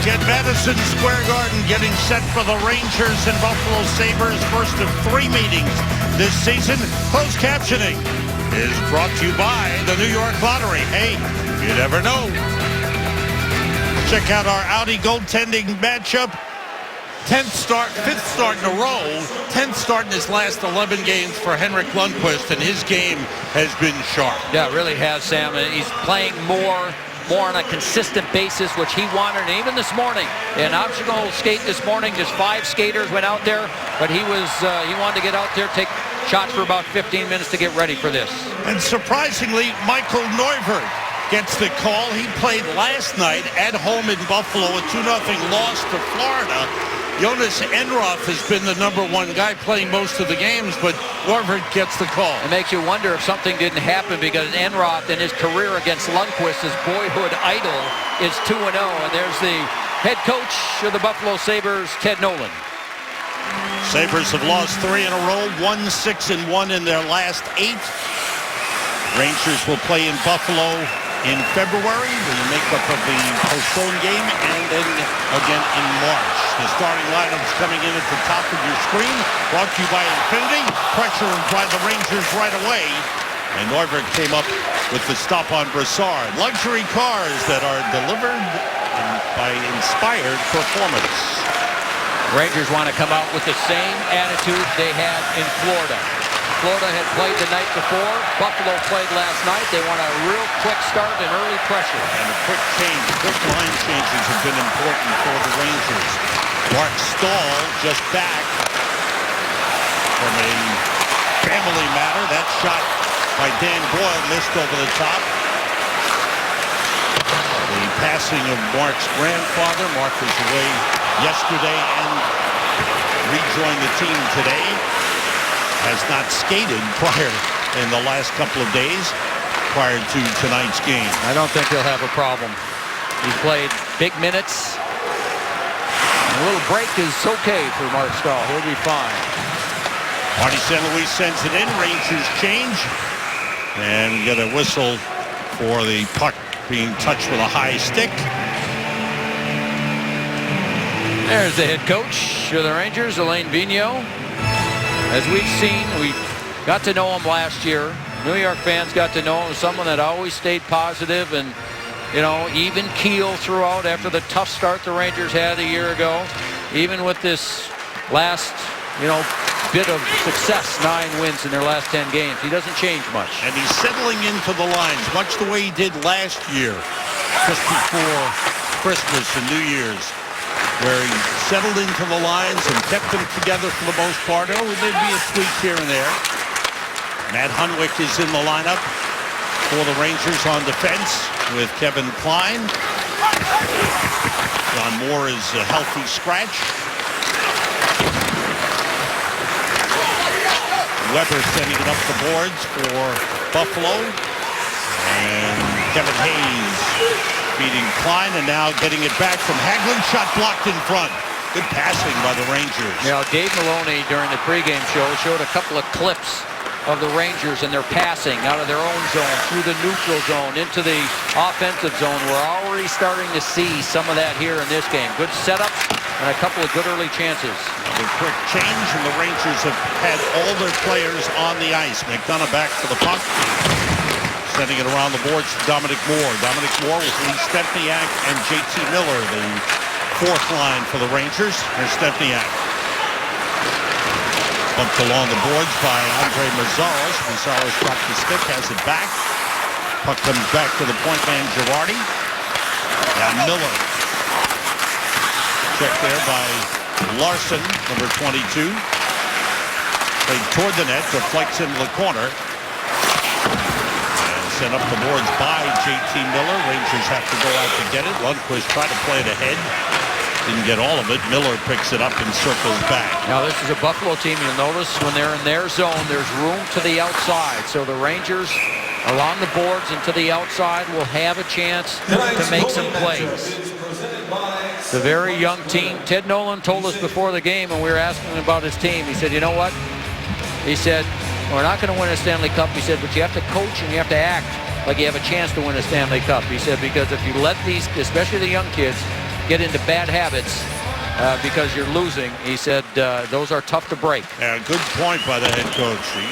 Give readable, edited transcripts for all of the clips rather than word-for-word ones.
At Madison Square Garden, getting set for the Rangers and Buffalo Sabres' first of 3 meetings this season. Closed captioning is brought to you by the New York Lottery. Hey, you never know. Check out our Audi goaltending matchup. 5th start in a row. 10th start in his last 11 games for Henrik Lundqvist, and his game has been sharp. Yeah, it really has, Sam. He's playing more on a consistent basis, which he wanted. And even this morning, an optional skate this morning, just 5 skaters went out there, but he wanted to get out there, take shots for about 15 minutes to get ready for this. And surprisingly, Michael Neuvirth gets the call. He played last night at home in Buffalo, a 2-0 loss to Florida. Jonas Enroth has been the #1 guy playing most of the games, but Neuvirth gets the call. It makes you wonder if something didn't happen, because Enroth in his career against Lundqvist, his boyhood idol, is 2-0. And there's the head coach of the Buffalo Sabres, Ted Nolan. Sabres have lost 3 in a row, 1-6-1 in their last 8. Rangers will play in Buffalo in February, the makeup of the postponed game, and then again in March. The starting lineups coming in at the top of your screen, brought to you by Infinity. Pressure by the Rangers right away, and Neuvirth came up with the stop on Brassard. Luxury cars that are delivered by Inspired Performance. Rangers want to come out with the same attitude they had in Florida. Florida had played the night before. Buffalo played last night. They want a real quick start and early pressure. And a quick line changes have been important for the Rangers. Mark Stahl just back from a family matter. That shot by Dan Boyle missed over the top. The passing of Mark's grandfather. Mark was away yesterday and rejoined the team today. Has not skated prior in the last couple of days prior to tonight's game. I don't think he'll have a problem. He's played big minutes. A little break is okay for Mark Stahl. He'll be fine. Marty St. Louis sends it in. Rangers change. And get a whistle for the puck being touched with a high stick. There's the head coach of the Rangers, Alain Vigneault. As we've seen, we got to know him last year. New York fans got to know him as someone that always stayed positive and, even keel throughout after the tough start the Rangers had a year ago. Even with this last, bit of success, 9 wins in their last 10 games. He doesn't change much. And he's settling into the lines, much the way he did last year, just before Christmas and New Year's, where he settled into the lines and kept them together for the most part. Oh, there'd be a tweak here and there. Matt Hunwick is in the lineup for the Rangers on defense with Kevin Klein. John Moore is a healthy scratch. Weber sending it up the boards for Buffalo. And Kevin Hayes beating Klein, and now getting it back from Hagelin. Shot blocked in front. Good passing by the Rangers. Dave Maloney during the pregame show showed a couple of clips of the Rangers and their passing out of their own zone, through the neutral zone, into the offensive zone. We're already starting to see some of that here in this game. Good setup and a couple of good early chances. A quick change, and the Rangers have had all their players on the ice. McDonough back for the puck. Sending it around the boards to Dominic Moore. Dominic Moore with Lee Stempniak and JT Miller, the 4th line for the Rangers. Here's Stempniak. Bumped along the boards by Andre Mazaros. Mazaros dropped the stick, has it back. Puck comes back to the point man, Girardi. Now Miller. Check there by Larson, number 22. Played toward the net, deflects into the corner. Sent up the boards by JT Miller. Rangers have to go out to get it. Lundqvist tried to play it ahead. Didn't get all of it. Miller picks it up and circles back. Now this is a Buffalo team. You'll notice when they're in their zone, there's room to the outside. So the Rangers along the boards and to the outside will have a chance to make some plays. It's a very young team. Ted Nolan told us before the game when we were asking him about his team, he said, you know what? He said, we're not going to win a Stanley Cup. He said, but you have to coach and you have to act like you have a chance to win a Stanley Cup. He said, because if you let these, especially the young kids, get into bad habits because you're losing. He said those are tough to break. Yeah, good point by the head coach. He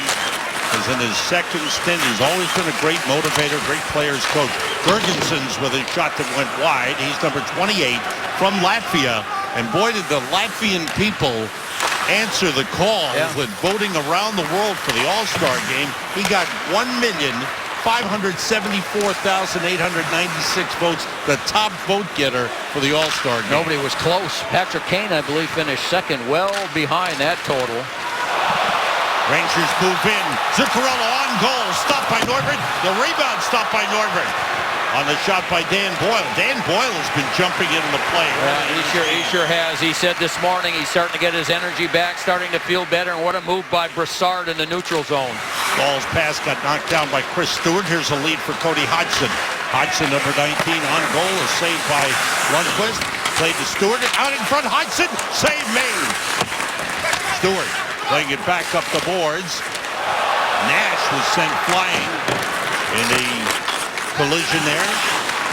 is in his second stint. He's always been a great motivator, great players coach. Jurgensen's with a shot that went wide. He's number 28 from Latvia. And boy, did the Latvian people answer the call with voting around the world for the All-Star game. He got 1,574,896 votes, the top vote getter for the All-Star game. Nobody was close. Patrick Kane, I believe, finished second, well behind that total. Rangers move in. Zuccarello on goal. Stopped by Neuvert. The rebound stopped by Neuvert. On the shot by Dan Boyle. Dan Boyle has been jumping into the play. Yeah, he sure has. He said this morning he's starting to get his energy back, starting to feel better. And what a move by Brassard in the neutral zone. Ball's pass got knocked down by Chris Stewart. Here's a lead for Cody Hodgson. Hodgson, number 19, on goal, is saved by Lundqvist. Played to Stewart. Out in front, Hodgson. Save made. Stewart playing it back up the boards. Nash was sent flying in the collision there.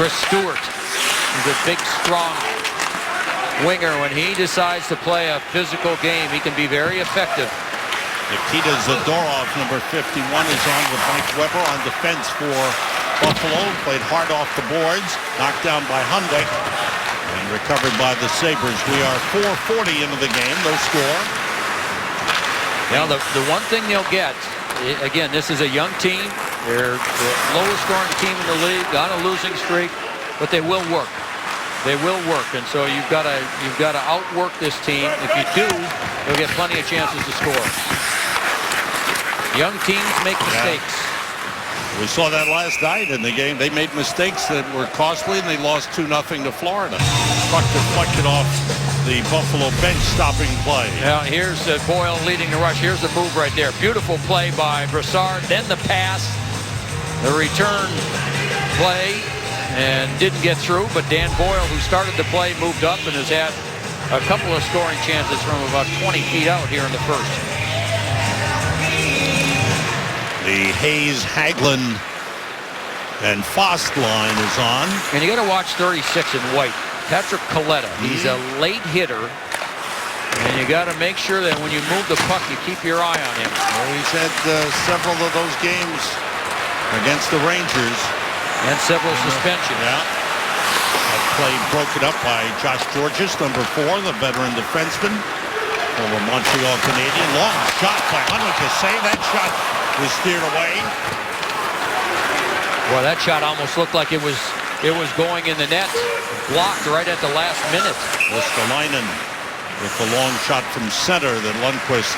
Chris Stewart is a big, strong winger. When he decides to play a physical game, he can be very effective. Nikita Zadorov, number 51, is on with Mike Weber on defense for Buffalo. Played hard off the boards. Knocked down by Hunwick and recovered by the Sabres. We are 4:40 into the game. No score. Now, the one thing they'll get, again, this is a young team. They're the lowest scoring team in the league, on a losing streak, but they will work. They will work, and so you've got to outwork this team. If you do, you'll get plenty of chances to score. Young teams make mistakes. We saw that last night in the game. They made mistakes that were costly, and they lost 2-0 to Florida. Puck deflected off the Buffalo bench, stopping play. Now here's Boyle leading the rush. Here's the move right there. Beautiful play by Brassard. Then the pass, the return play, and didn't get through. But Dan Boyle, who started the play, moved up and has had a couple of scoring chances from about 20 feet out here in the first. The Hayes, Hagelin, and Fost line is on. And you got to watch 36 in white. Patrick Coletta. He's a late hitter. And you got to make sure that when you move the puck, you keep your eye on him. Well, he's had several of those games against the Rangers. And several suspensions. Yeah. That play broken up by Josh Georges, number 4, the veteran defenseman. Former Montreal Canadian. Long shot by Hunwick to save. That shot was steered away. Well, that shot almost looked like it was going in the net. Blocked right at the last minute. Ristolainen with the long shot from center that Lundqvist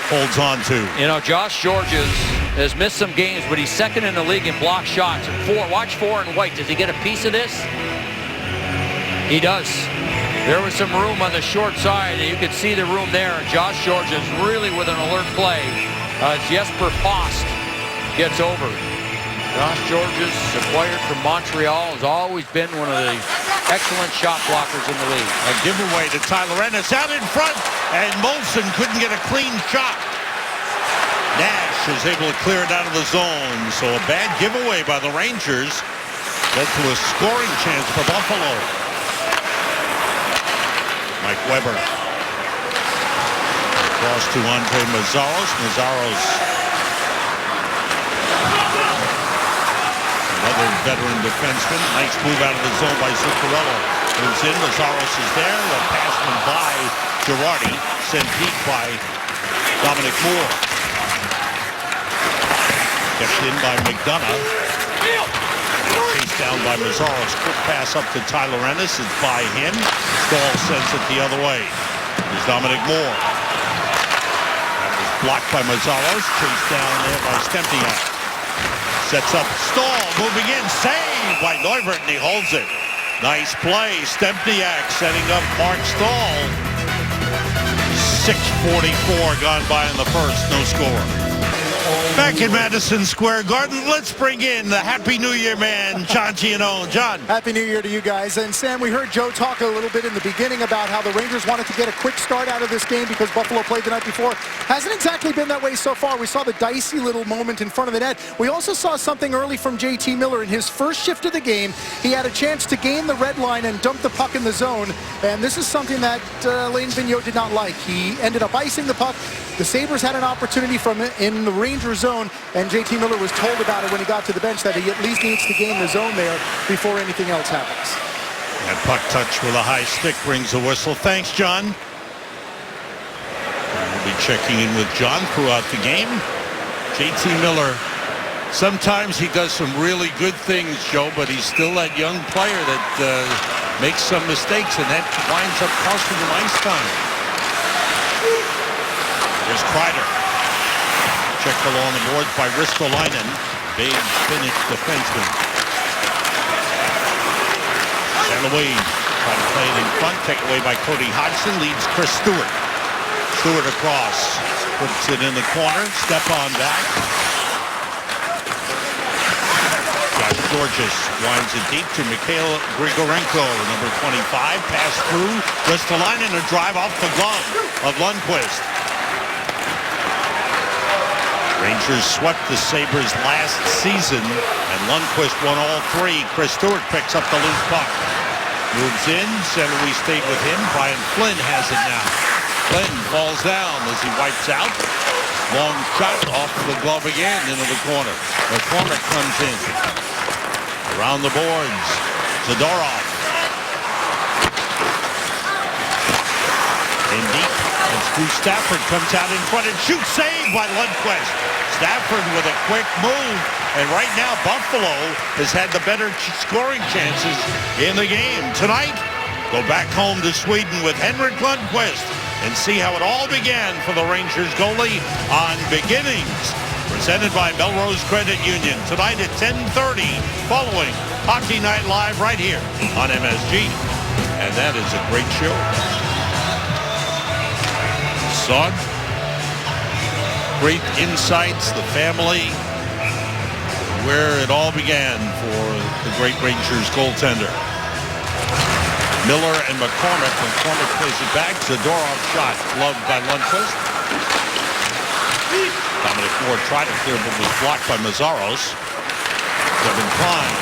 holds on to. You know, Josh Georges has missed some games, but he's second in the league in block shots. Watch 4 in white. Does he get a piece of this? He does. There was some room on the short side, and you could see the room there. Josh Georges really with an alert play. Jesper Fost gets over. Josh Georges, acquired from Montreal, has always been one of the excellent shot blockers in the league. A giveaway to Tyler Ennis out in front, and Molson couldn't get a clean shot. Nash is able to clear it out of the zone, so a bad giveaway by the Rangers led to a scoring chance for Buffalo. Mike Weber across to Andre Mazzaros. Mazzaros, another veteran defenseman. Nice move out of the zone by Zuccarello. Moves in. Mazzaros is there. The pass went by Girardi. Sent deep by Dominic Moore. Kept in by McDonough. Chased down by Mazzaros. Quick pass up to Tyler Ennis. It's by him. Stahl sends it the other way. There's Dominic Moore. That was blocked by Mazzaros. Chased down there by Stempniak. Sets up Stahl. Moving in. Saved by Neuvert, and he holds it. Nice play. Stempniak setting up Mark Stahl. 6:44 gone by in the first. No score. Back in Madison Square Garden, let's bring in the Happy New Year man, John Giannone. John. Happy New Year to you guys. And Sam, we heard Joe talk a little bit in the beginning about how the Rangers wanted to get a quick start out of this game because Buffalo played the night before. Hasn't exactly been that way so far. We saw the dicey little moment in front of the net. We also saw something early from JT Miller in his first shift of the game. He had a chance to gain the red line and dump the puck in the zone. And this is something that Alain Vigneault did not like. He ended up icing the puck. The Sabres had an opportunity from it in the Rangers zone, and JT Miller was told about it when he got to the bench that he at least needs to gain the zone there before anything else happens. That puck touch with a high stick brings a whistle. Thanks, John. We'll be checking in with John throughout the game. JT Miller, sometimes he does some really good things, Joe, but he's still that young player that makes some mistakes, and that winds up costing him ice time. Here's Kreider. Checked along the boards by Ristolainen. Big Finnish defenseman. St. Louis trying to play it in front. Taken away by Cody Hodgson. Leads Chris Stewart. Stewart across. Puts it in the corner. Step on back. Josh Gorges winds it deep to Mikhail Grigorenko, number 25. Pass through. Ristolainen, a drive off the glove of Lundqvist. Rangers swept the Sabres last season, and Lundqvist won all three. Chris Stewart picks up the loose puck. Moves in. St. Louis stayed with him. Brian Flynn has it now. Flynn falls down as he wipes out. Long shot off the glove again into the corner. McCormick comes in. Around the boards. Zadorov. In deep. And Stu Stafford comes out in front and shoots. Saved by Lundqvist. Stafford with a quick move, and right now Buffalo has had the better scoring chances in the game. Tonight, go back home to Sweden with Henrik Lundqvist and see how it all began for the Rangers goalie on Beginnings. Presented by Melrose Credit Union. Tonight at 10:30, following Hockey Night Live right here on MSG. And that is a great show. Saw it. Great insights, the family, where it all began for the great Rangers goaltender. Miller and McCormick. McCormick plays it back. Zadorov shot, gloved by Lundqvist. Dominic Moore tried to clear, but was blocked by Mazzaros. Kevin Klein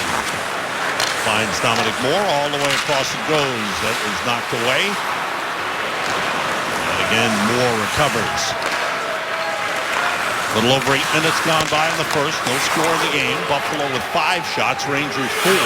finds Dominic Moore. All the way across it goes. That is knocked away. And again, Moore recovers. A little over 8 minutes gone by in the first. No score in the game. Buffalo with 5 shots. Rangers 4.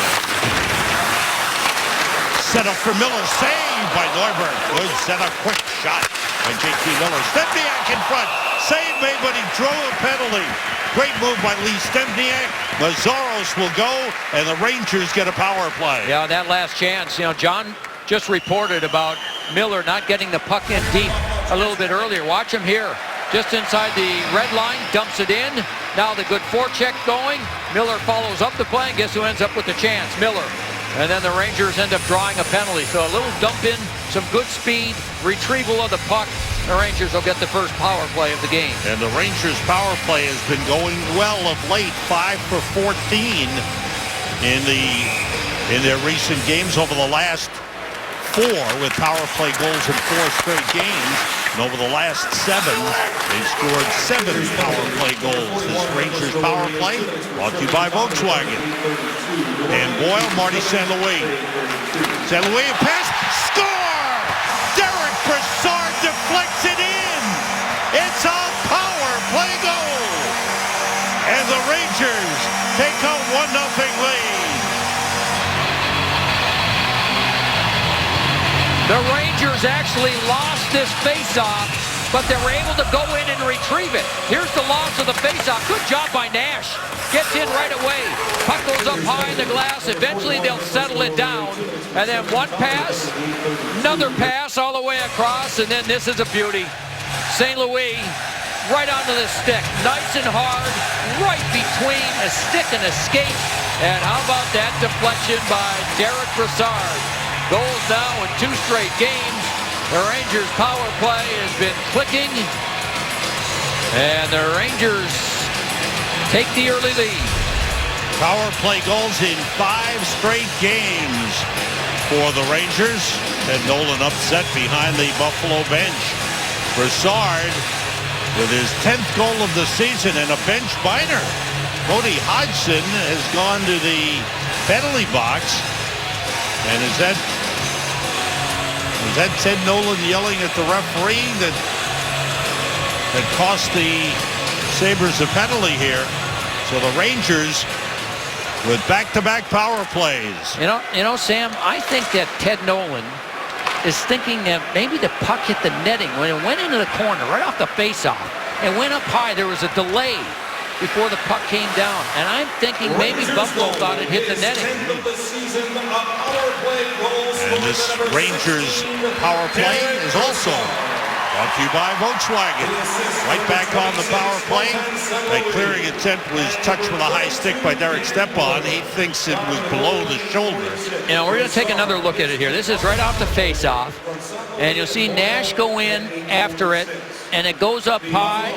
Set up for Miller. Saved by Neuberg. Good set up. Quick shot by JT Miller. Stempniak in front. Save made, but he drove a penalty. Great move by Lee Stempniak. Mazzaros will go, and the Rangers get a power play. Yeah, that last chance. You know, John just reported about Miller not getting the puck in deep a little bit earlier. Watch him here. Just inside the red line, dumps it in. Now the good forecheck going. Miller follows up the play, and guess who ends up with the chance? Miller. And then the Rangers end up drawing a penalty. So a little dump in, some good speed, retrieval of the puck. The Rangers will get the first power play of the game. And the Rangers power play has been going well of late. 5 for 14 in their recent games over the last 4 with power play goals in 4 straight games. And over the last 7, they've scored 7 power play goals. This Rangers power play brought to you by Volkswagen. And Boyle, Marty St. Louis. St. Louis, a pass, score! Derek Brassard deflects it in. It's a power play goal. And the Rangers take a 1-0 lead. The Rangers actually lost this faceoff, but they were able to go in and retrieve it. Here's the loss of the faceoff. Good job by Nash. Gets in right away. Puck goes up high in the glass. Eventually they'll settle it down. And then one pass, another pass all the way across, and then this is a beauty. St. Louis right onto the stick. Nice and hard, right between a stick and a skate. And how about that deflection by Derek Brassard? Goals now in 2 straight games. The Rangers power play has been clicking. And the Rangers take the early lead. Power play goals in 5 straight games for the Rangers. Ted Nolan upset behind the Buffalo bench. Brassard with his 10th goal of the season and a bench minor. Cody Hodgson has gone to the penalty box. And is that Ted Nolan yelling at the referee that cost the Sabres a penalty here? So the Rangers with back-to-back power plays. You know, Sam, I think that Ted Nolan is thinking that maybe the puck hit the netting when it went into the corner right off the faceoff. It went up high. There was a delay before the puck came down. And I'm thinking maybe Buffalo thought it hit the netting. And this Rangers power play is also brought to you by Volkswagen. Right back on the power play. That clearing attempt was touched with a high stick by Derek Stepan. He thinks it was below the shoulder. You know, we're going to take another look at it here. This is right off the face-off. And you'll see Nash go in after it. And it goes up high.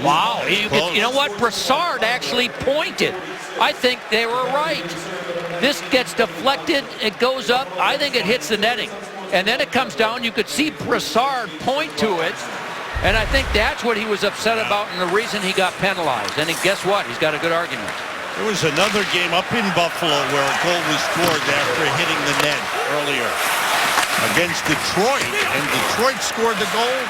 Wow. You know what? Brassard actually pointed. I think they were right. This gets deflected. It goes up. I think it hits the netting. And then it comes down. You could see Brassard point to it. And I think that's what he was upset about and the reason he got penalized. And guess what? He's got a good argument. There was another game up in Buffalo where a goal was scored after hitting the net earlier against Detroit. And Detroit scored the goal.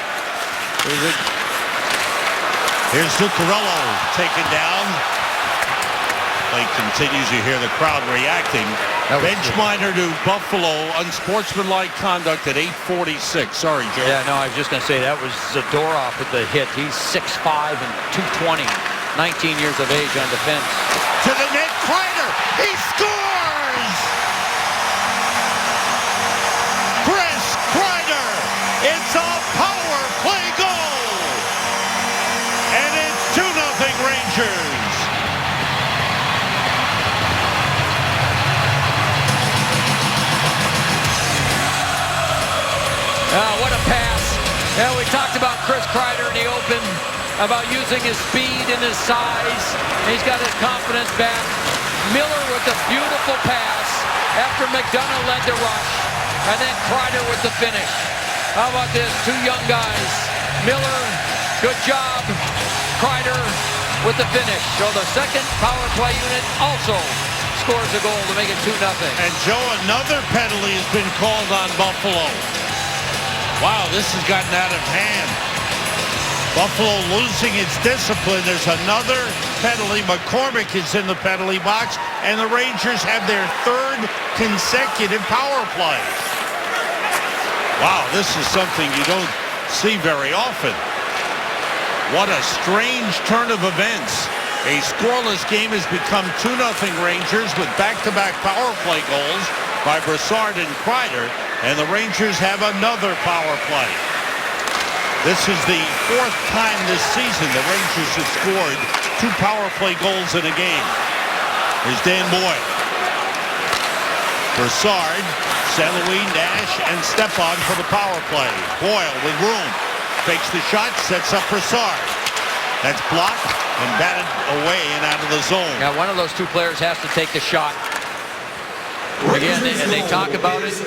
Here's Zuccarello taken down. Play continues. You hear the crowd reacting. Bench minor to Buffalo. Unsportsmanlike conduct at 8:46. Sorry, Joe. Yeah, no, I was just going to say that was Zadorov with the hit. He's 6'5" and 220. 19 years of age on defense. To the net, Kreider. He scores! Chris Kreider. It's a power play goal. And it's 2-0 Rangers. What a pass. Yeah, we talked about Chris Kreider in the open, about using his speed and his size. He's got his confidence back. Miller with a beautiful pass after McDonough led the rush. And then Kreider with the finish. How about this? 2 young guys. Miller, good job. Kreider with the finish. So the second power play unit also scores a goal to make it 2-0. And Joe, another penalty has been called on Buffalo. Wow, this has gotten out of hand. Buffalo losing its discipline. There's another penalty. McCormick is in the penalty box, and the Rangers have their 3rd consecutive power play. Wow, this is something you don't see very often. What a strange turn of events. A scoreless game has become 2-0 Rangers with back-to-back power play goals by Brassard and Kreider. And the Rangers have another power play. This is the 4th time this season the Rangers have scored 2 power play goals in a game. Here's Dan Boyle. Brassard, St. Louis, Nash, and Stepan for the power play. Boyle with room. Fakes the shot, sets up Brassard. That's blocked and batted away and out of the zone. Now, one of those 2 players has to take the shot. Again, and they talk about it,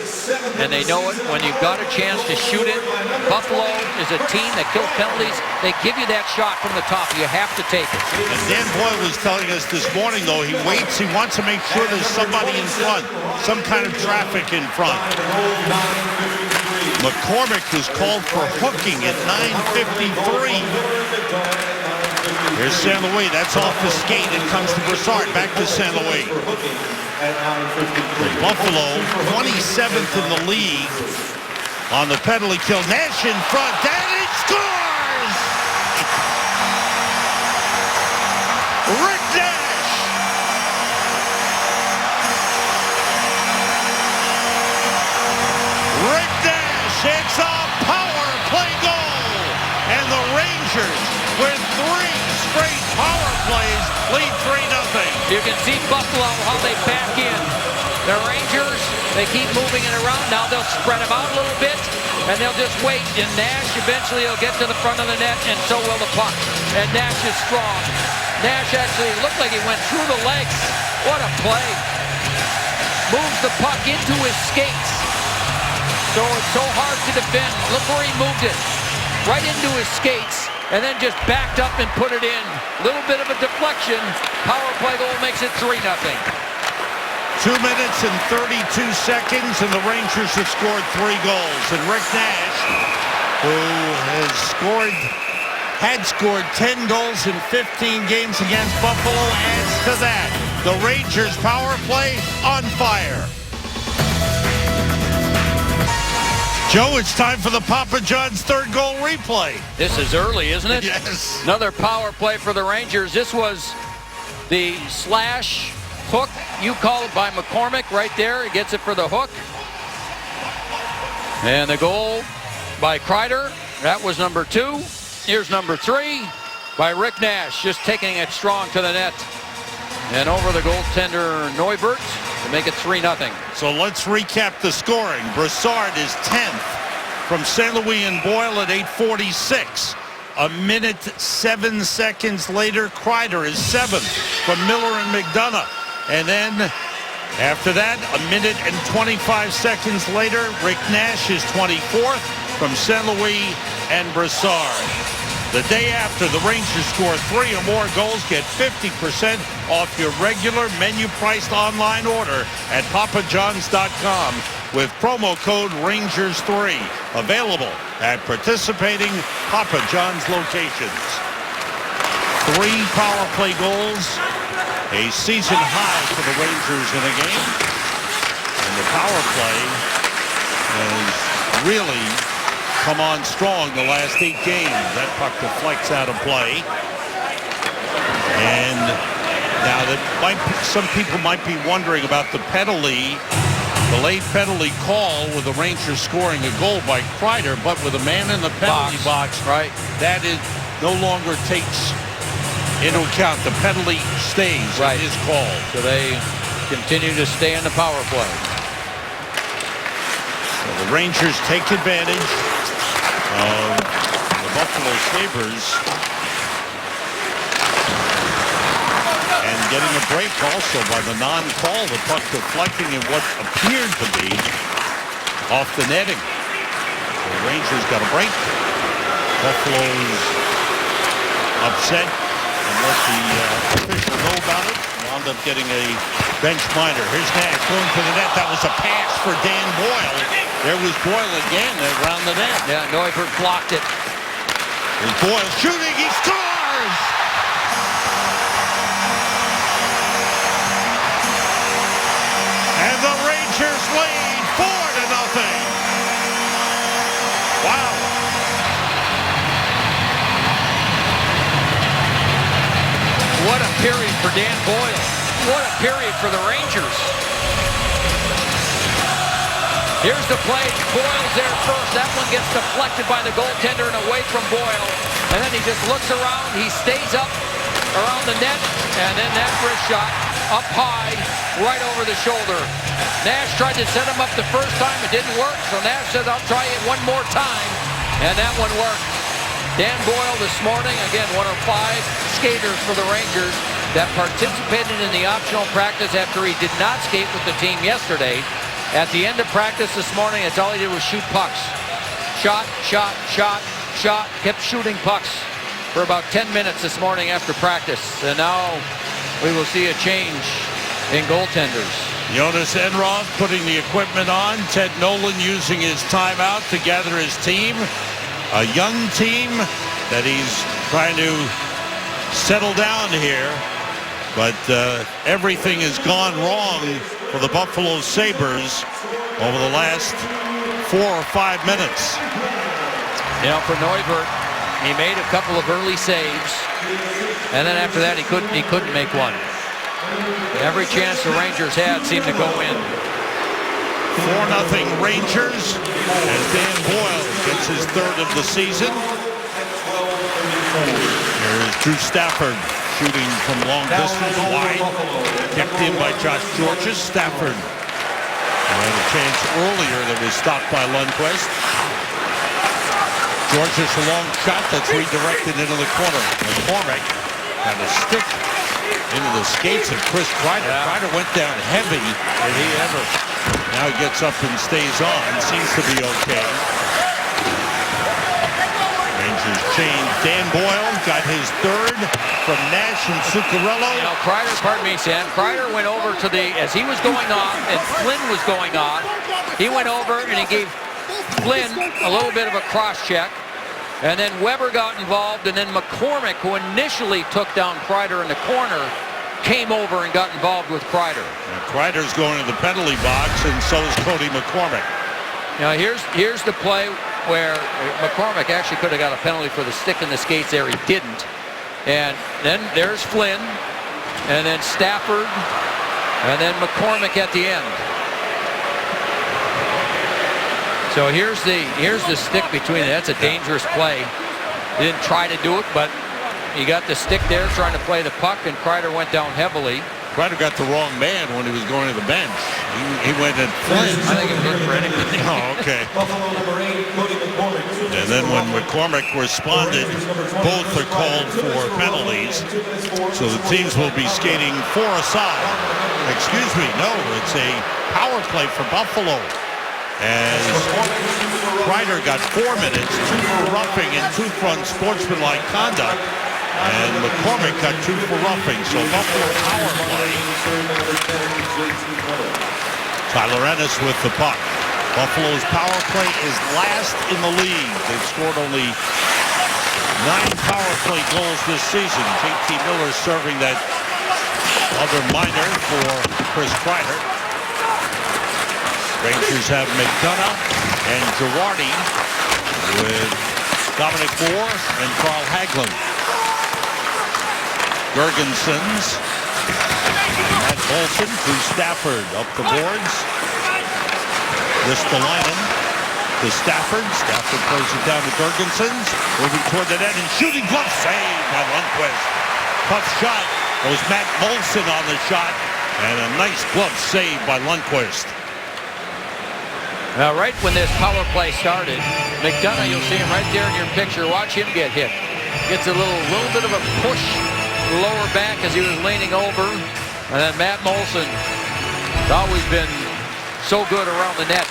and they know it. When you've got a chance to shoot it, Buffalo is a team that kills penalties. They give you that shot from the top. You have to take it. And Dan Boyle was telling us this morning, though, he waits. He wants to make sure there's somebody in front, some kind of traffic in front. McCormick was called for hooking at 9:53. Here's St. Louis. That's off the skate. It comes to Brassard. Back to St. Louis. Buffalo, 27th in the league on the penalty kill. Nash in front. And he scores! Rick Nash! Rick Nash. It's a power play goal. And the Rangers, with 3 straight power plays, lead 3-0. You can see Buffalo, how they back in. The Rangers, they keep moving it around. Now they'll spread them out a little bit, and they'll just wait. And Nash eventually will get to the front of the net, and so will the puck. And Nash is strong. Nash actually looked like he went through the legs. What a play. Moves the puck into his skates. So it's so hard to defend. Look where he moved it. Right into his skates. And then just backed up and put it in. Little bit of a deflection. Power play goal makes it 3-0. 2 minutes and 32 seconds, and the Rangers have scored 3 goals. And Rick Nash, who had scored 10 goals in 15 games against Buffalo, adds to that. The Rangers power play on fire. Joe, it's time for the Papa John's third goal replay. This is early, isn't it? Yes. Another power play for the Rangers. This was the slash hook, you call it, by McCormick right there. He gets it for the hook. And the goal by Kreider. That was number 2. Here's number 3 by Rick Nash, just taking it strong to the net. And over the goaltender Neubert to make it 3-0. So let's recap the scoring. Brassard is 10th from St. Louis and Boyle at 8:46. A minute 7 seconds later, Kreider is 7th from Miller and McDonough. And then after that, a minute and 25 seconds later, Rick Nash is 24th from St. Louis and Brassard. The day after, the Rangers score 3 or more goals, get 50% off your regular menu-priced online order at papajohns.com with promo code Rangers3. Available at participating Papa John's locations. 3 power play goals, a season high for the Rangers in a game. And the power play has really come on strong the last 8 games. That puck deflects out of play. And now some people might be wondering about the penalty, the late penalty call with the Rangers scoring a goal by Kreider, but with a man in the penalty box, right? That is no longer takes into account. The penalty stays. Right. It is called. So they continue to stay in the power play. So the Rangers take advantage of the Buffalo Sabres and getting a break also by the non-call, the puck deflecting in what appeared to be off the netting. So the Rangers got a break. Buffalo's upset and let the official know about it. Wound up getting a bench minor. Here's Nash going to the net. That was a pass for Dan Boyle. There was Boyle again around the net. Yeah, Neubert blocked it. Here's Boyle shooting. He scores! And the Rangers lead 4-0. Wow. What a period for Dan Boyle. What a period for the Rangers. Here's the play. Boyle's there first. That one gets deflected by the goaltender and away from Boyle. And then he just looks around. He stays up around the net. And then that wrist shot up high, right over the shoulder. Nash tried to set him up the first time. It didn't work. So Nash says, I'll try it one more time. And that one worked. Dan Boyle this morning, again, one of 5 skaters for the Rangers that participated in the optional practice after he did not skate with the team yesterday. At the end of practice this morning, that's all he did was shoot pucks. Shot, shot, shot, shot, kept shooting pucks for about 10 minutes this morning after practice. And now we will see a change in goaltenders. Jonas Enroth putting the equipment on. Ted Nolan using his timeout to gather his team. A young team that he's trying to settle down here. But everything has gone wrong for the Buffalo Sabres over the last 4 or 5 minutes. You know, for Neubert, he made a couple of early saves. And then after that, he couldn't make one. Every chance the Rangers had seemed to go in. 4-0 Rangers as Dan Boyle gets his 3rd of the season. Here's Drew Stafford shooting from long distance, wide. Kept in by Josh Gorges. Stafford had a chance earlier that was stopped by Lundqvist. Gorges a long shot that's redirected into the corner. McCormick Got a stick into the skates of Chris Kreider. Yeah. Kreider went down heavy. Did he ever? Now he gets up and stays on. Seems to be okay. Rangers change. Dan Boyle got his third from Nash and Zuccarello. You know, Kreider, pardon me, Sam. Kreider went over to the, as he was going off and Flynn was going off, he went over and he gave Flynn a little bit of a cross check. And then Weber got involved, and then McCormick, who initially took down Kreider in the corner, came over and got involved with Kreider. Now, Kreider's going to the penalty box, and so is Cody McCormick. Now here's the play where McCormick actually could have got a penalty for the stick in the skates there. He didn't. And then there's Flynn, and then Stafford, and then McCormick at the end. So here's the stick between it. That's a dangerous play. He didn't try to do it, but he got the stick there trying to play the puck, and Kreider went down heavily. Kreider got the wrong man when he was going to the bench. He went at Flynn. I think it hit Brennan. Oh, okay. And then when McCormick responded, both are called for penalties. So the teams will be skating 4 aside. Excuse me, no, it's a power play for Buffalo. As Kreider got 4 minutes, 2 for roughing and 2 for unsportsmanlike conduct. And McCormick got 2 for roughing. So Buffalo power play. Tyler Ennis with the puck. Buffalo's power play is last in the league. They've scored only 9 power play goals this season. JT Miller serving that other minor for Chris Kreider. Rangers have McDonough and Girardi with Dominic Moore and Carl Hagelin. Gergensons, Matt Olson to Stafford up the boards. Ristolainen to Stafford. Stafford plays it down to Gergensons. Moving toward the net and shooting glove save by Lundqvist. Tough shot. It was Matt Olson on the shot. And a nice glove save by Lundqvist. Now, right when this power play started, McDonough, you'll see him right there in your picture. Watch him get hit. Gets a little bit of a push lower back as he was leaning over. And then Matt Molson, has always been so good around the net.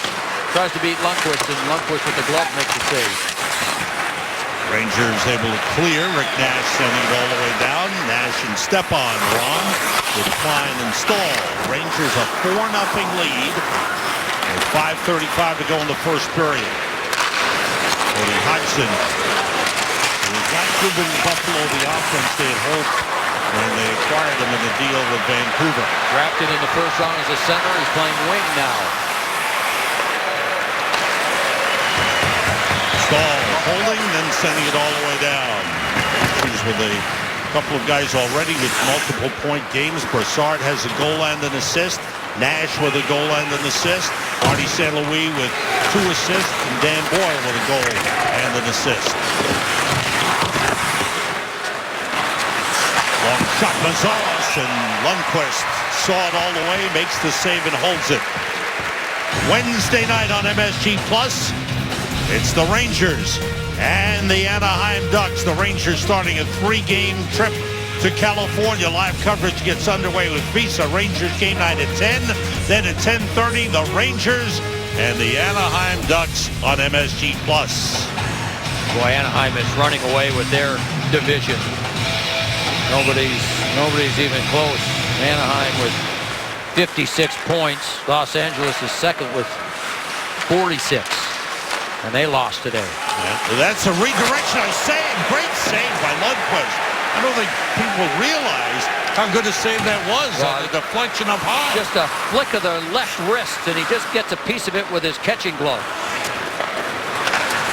Tries to beat Lundqvist, and Lundqvist with the glove makes the save. Rangers able to clear. Rick Nash sending it all the way down. Nash and Stepan wrong with Klein and Stahl. Rangers a 4-0 lead. With 5:35 to go in the first period. Cody Hodgson, who was not giving Buffalo the offense they had hoped when they acquired him in the deal with Vancouver. Drafted in the first round as a center. He's playing wing now. Stahl holding, then sending it all the way down. He's with a couple of guys already with multiple point games. Brassard has a goal and an assist. Nash with a goal and an assist. Marty St. Louis with 2 assists. And Dan Boyle with a goal and an assist. Long shot, Mazaras, and Lundqvist saw it all the way, makes the save and holds it. Wednesday night on MSG Plus, it's the Rangers and the Anaheim Ducks. The Rangers starting a 3-game trip to California. Live coverage gets underway with Visa. Rangers game night at 10. Then at 10:30, the Rangers and the Anaheim Ducks on MSG Plus. Boy, Anaheim is running away with their division. Nobody's even close. Anaheim with 56 points. Los Angeles is second with 46. And they lost today. Yeah, that's a redirection. Great save by Lundqvist. I don't think people realize how good a save that was on the deflection up high. Just a flick of the left wrist, and he just gets a piece of it with his catching glove.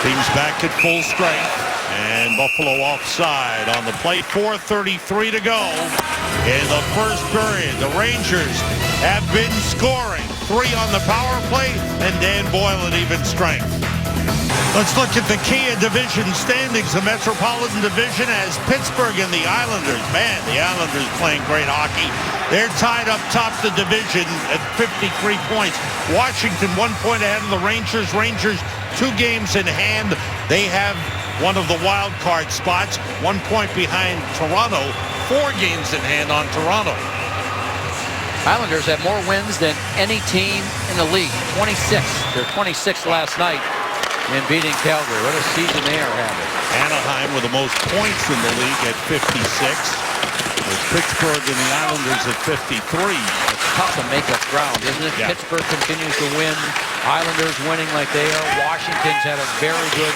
Team's back at full strength, and Buffalo offside on the play. 4:33 to go in the first period. The Rangers have been scoring. 3 on the power play, and Dan Boyle at even strength. Let's look at the Kia Division standings. The Metropolitan Division has Pittsburgh and the Islanders. Man, the Islanders playing great hockey. They're tied up top the division at 53 points. Washington 1 point ahead of the Rangers. Rangers 2 games in hand. They have one of the wild card spots. 1 point behind Toronto. 4 games in hand on Toronto. Islanders have more wins than any team in the league. 26. They're 26 last night in beating Calgary. What a season they are having. Anaheim with the most points in the league at 56. With Pittsburgh and the Islanders at 53. It's tough to make up ground, isn't it? Yeah. Pittsburgh continues to win. Islanders winning like they are. Washington's had a very good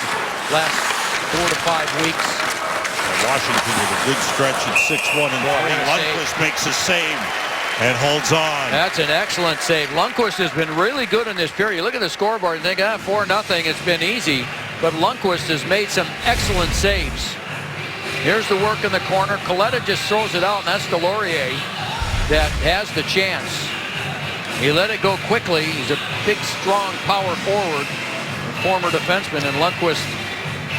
last 4 to 5 weeks. Washington with a good stretch at 6-1 and 3. Lundqvist makes a save and holds on. That's an excellent save. Lundqvist has been really good in this period. You look at the scoreboard and think, 4-0, it's been easy. But Lundqvist has made some excellent saves. Here's the work in the corner. Coletta just throws it out, and that's Delorier that has the chance. He let it go quickly. He's a big, strong power forward, former defenseman, and Lundqvist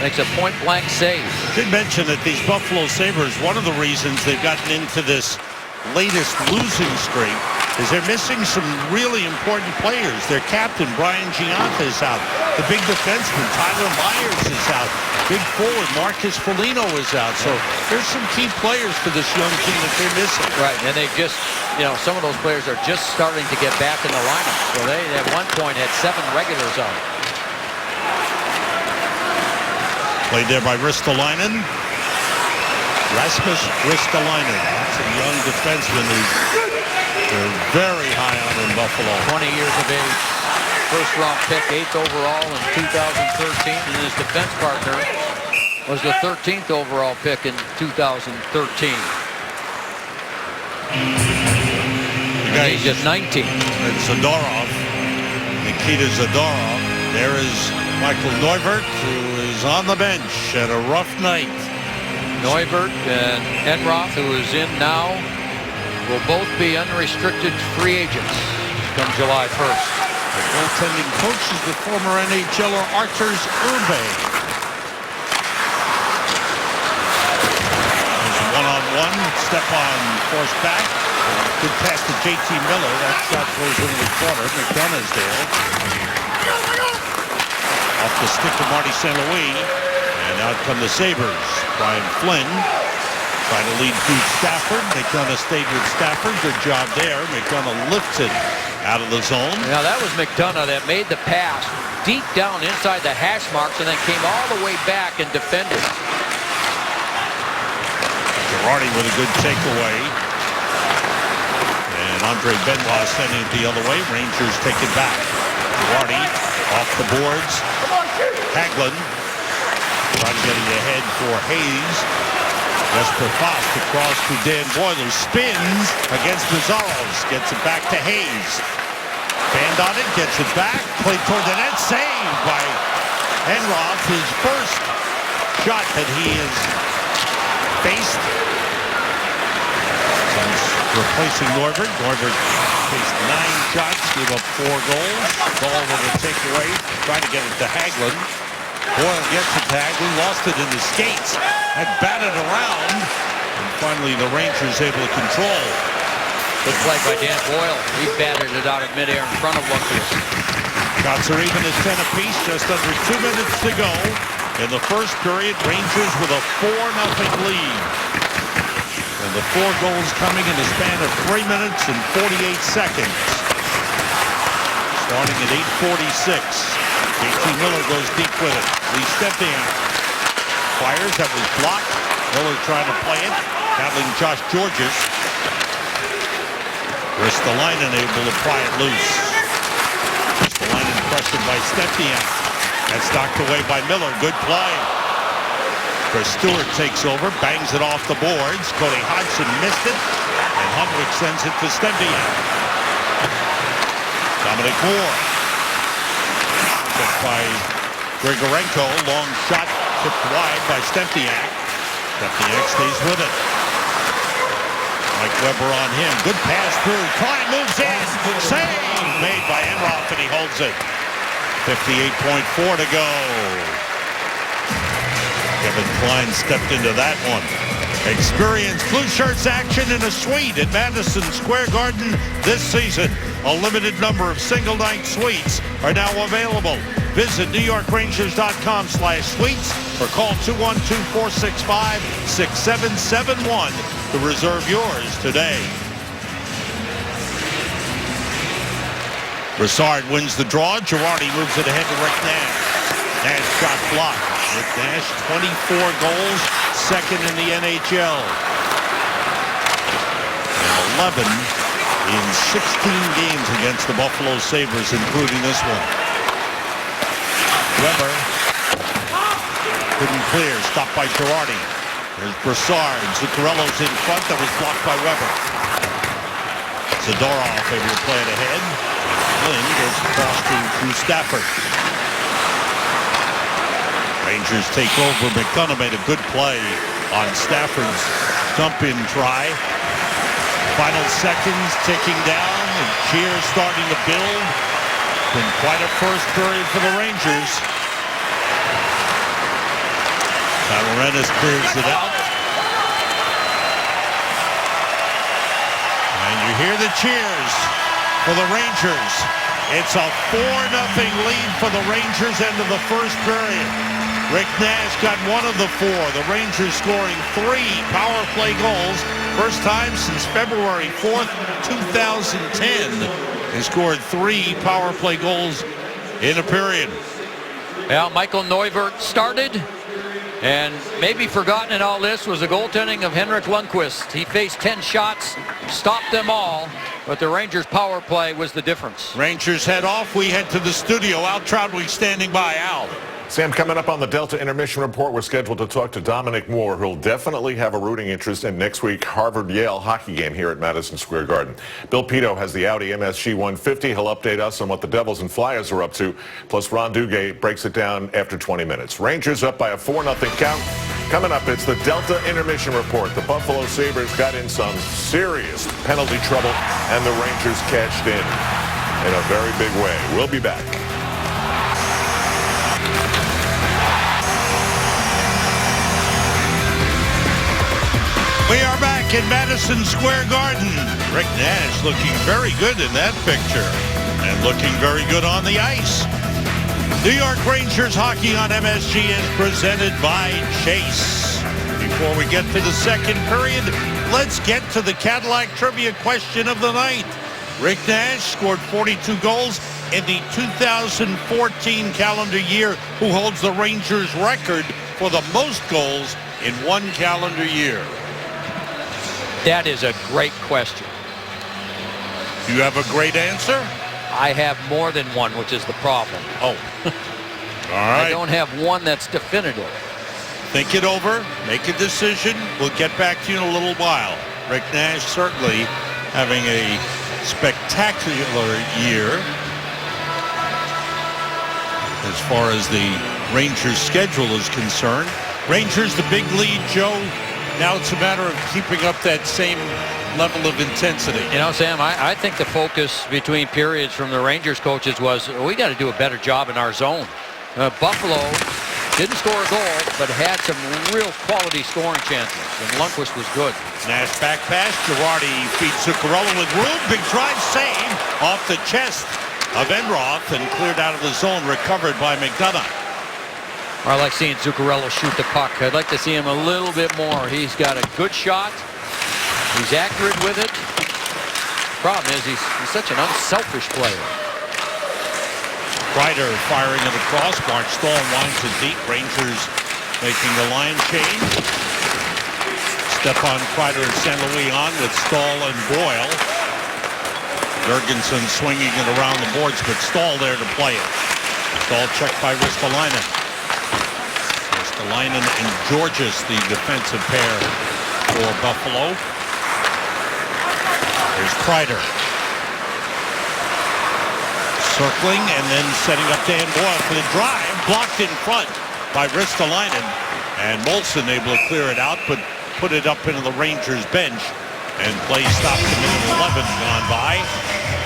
makes a point-blank save. I did mention that these Buffalo Sabres, one of the reasons they've gotten into this latest losing streak is they're missing some really important players. Their captain, Brian Gianta, is out. The big defenseman, Tyler Myers, is out. Big forward, Marcus Foligno, is out. So there's some key players for this young team that they're missing. Right, and they just, some of those players are just starting to get back in the lineup. So they, at one point, had 7 regulars out. Played there by Ristolainen. Rasmus Ristolainen. That's a young defenseman who they're very high on in Buffalo. 20 years of age. First round pick, 8th overall in 2013. And his defense partner was the 13th overall pick in 2013. The guy He's just 19. It's Zadorov. Nikita Zadorov. There is Michael Neuvert, who is on the bench at a rough night. Neuvert and Enroth, who is in now, will both be unrestricted free agents come July 1st. The goaltending coach is the former NHLer Arturs Urbe. There's a one-on-one. Stepan forced back. Good pass to JT Miller. That shot goes into the corner. McDonough's there. Off the stick of Marty St. Louis. And out come the Sabres. Brian Flynn trying to lead through Stafford. McDonough stayed with Stafford. Good job there. McDonough lifts it out of the zone. Now that was McDonough that made the pass deep down inside the hash marks and then came all the way back and defended. Girardi with a good takeaway. And Andre Benoit sending it the other way. Rangers take it back. Girardi off the boards. Hagelin trying to get it ahead for Hayes. Jesper Fast across to Dan Boiler. Spins against Mazaros. Gets it back to Hayes. Band on it. Gets it back. Played toward the net. Saved by Enroth. His first shot that he has faced since replacing Neuvert. Neuvert faced 9 shots. Gave up 4 goals. Ball with a takeaway. Trying to get it to Hagelin. Boyle gets it to Hagelin. Lost it in the skates. Had batted around. And finally the Rangers able to control. Good play by Dan Boyle. He batted it out of midair in front of Lundqvist. Shots are even at 10 apiece. Just under 2 minutes to go. In the first period, Rangers with a 4-0 lead. And the 4 goals coming in a span of 3 minutes and 48 seconds. Starting at 8:46. JT Miller goes deep with it. Lee Stempniak fires. That was blocked. Miller trying to play it. Battling Josh Georges. Ristolainen able to pry it loose. Ristolainen pressured by Stempniak. That's knocked away by Miller. Good play. Chris Stewart takes over. Bangs it off the boards. Cody Hodgson missed it. And Hundwick sends it to Stempniak. Dominic Moore. Checked by Grigorenko. Long shot tipped wide by Stempniak. Stempniak stays with it. Mike Weber on him. Good pass through. Klein moves in. Save made by Enroth, and he holds it. 58.4 to go. Kevin Klein stepped into that one. Experience Blue Shirts action in a suite at Madison Square Garden this season. A limited number of single-night suites are now available. Visit NewYorkRangers.com/suites or call 212-465-6771 to reserve yours today. Broussard wins the draw. Girardi moves it ahead to Rick Nash. Nash shot blocked. Rick Nash, 24 goals, second in the NHL. And 11 in 16 games against the Buffalo Sabres, including this one. Weber couldn't clear. Stopped by Girardi. There's Broussard. Zuccarello's in front. That was blocked by Weber. Zadorov able to play it ahead. Lynn goes across to Stafford. Rangers take over. McDonough made a good play on Stafford's dump-in try. Final seconds ticking down. The cheers starting to build. Been quite a first period for the Rangers. Arenas clears it out. And you hear the cheers for the Rangers. It's a 4-0 lead for the Rangers into the first period. Rick Nash got one of the four. The Rangers scoring 3 power play goals. First time since February 4th, 2010. They scored 3 power play goals in a period. Well, Michael Neuvirth started. And maybe forgotten in all this was the goaltending of Henrik Lundqvist. He faced 10 shots, stopped them all, but the Rangers' power play was the difference. Rangers head off. We head to the studio. Al Trautwig standing by. Al. Sam, coming up on the Delta Intermission Report, we're scheduled to talk to Dominic Moore, who'll definitely have a rooting interest in next week's Harvard-Yale hockey game here at Madison Square Garden. Bill Pito has the Audi MSG 150. He'll update us on what the Devils and Flyers are up to. Plus, Ron Duguay breaks it down after 20 minutes. Rangers up by a 4-0 count. Coming up, it's the Delta Intermission Report. The Buffalo Sabres got in some serious penalty trouble, and the Rangers cashed in a very big way. We'll be back. We are back in Madison Square Garden. Rick Nash looking very good in that picture and looking very good on the ice. New York Rangers hockey on MSG is presented by Chase. Before we get to the second period, let's get to the Cadillac trivia question of the night. Rick Nash scored 42 goals in the 2014 calendar year. Who holds the Rangers record for the most goals in one calendar year? That is a great question. Do you have a great answer? I have more than one, which is the problem. Oh. All right. I don't have one that's definitive. Think it over. Make a decision. We'll get back to you in a little while. Rick Nash certainly having a spectacular year as far as the Rangers schedule is concerned. Rangers the big lead, Joe. Now it's a matter of keeping up that same level of intensity. You know, Sam, I think the focus between periods from the Rangers coaches was we got to do a better job in our zone. Buffalo didn't score a goal, but had some real quality scoring chances, and Lundqvist was good. Nash back pass. Girardi feeds Zuccarello with room. Big drive save off the chest of Enroth and cleared out of the zone, recovered by McDonough. I like seeing Zuccarello shoot the puck. I'd like to see him a little bit more. He's got a good shot. He's accurate with it. Problem is he's such an unselfish player. Kreider firing it across. Mark Stahl winds it deep. Rangers making the line change. Stefan Kreider and St. Louis on with Stahl and Boyle. Jurgensen swinging it around the boards, but Stahl there to play it. Stahl checked by Ristolainen. Ristolainen and Georges, the defensive pair for Buffalo. There's Kreider. Circling and then setting up Dan Boyle for the drive. Blocked in front by Ristolainen. And Molson able to clear it out, but put it up into the Rangers bench. And play stopped a minute 11 gone by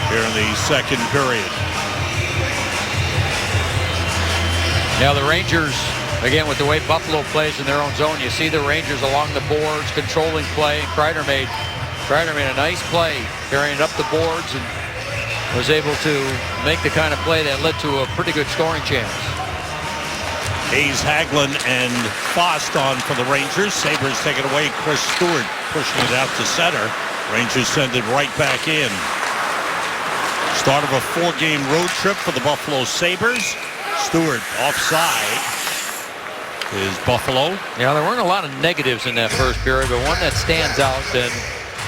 here in the second period. Now the Rangers, again, with the way Buffalo plays in their own zone, you see the Rangers along the boards, controlling play. Kreider made a nice play, carrying it up the boards, and was able to make the kind of play that led to a pretty good scoring chance. Hayes, Hagelin, and Fost on for the Rangers. Sabres take it away. Chris Stewart pushing it out to center. Rangers send it right back in. Start of a 4-game road trip for the Buffalo Sabres. Stewart offside is Buffalo. Yeah, there weren't a lot of negatives in that first period, but one that stands out and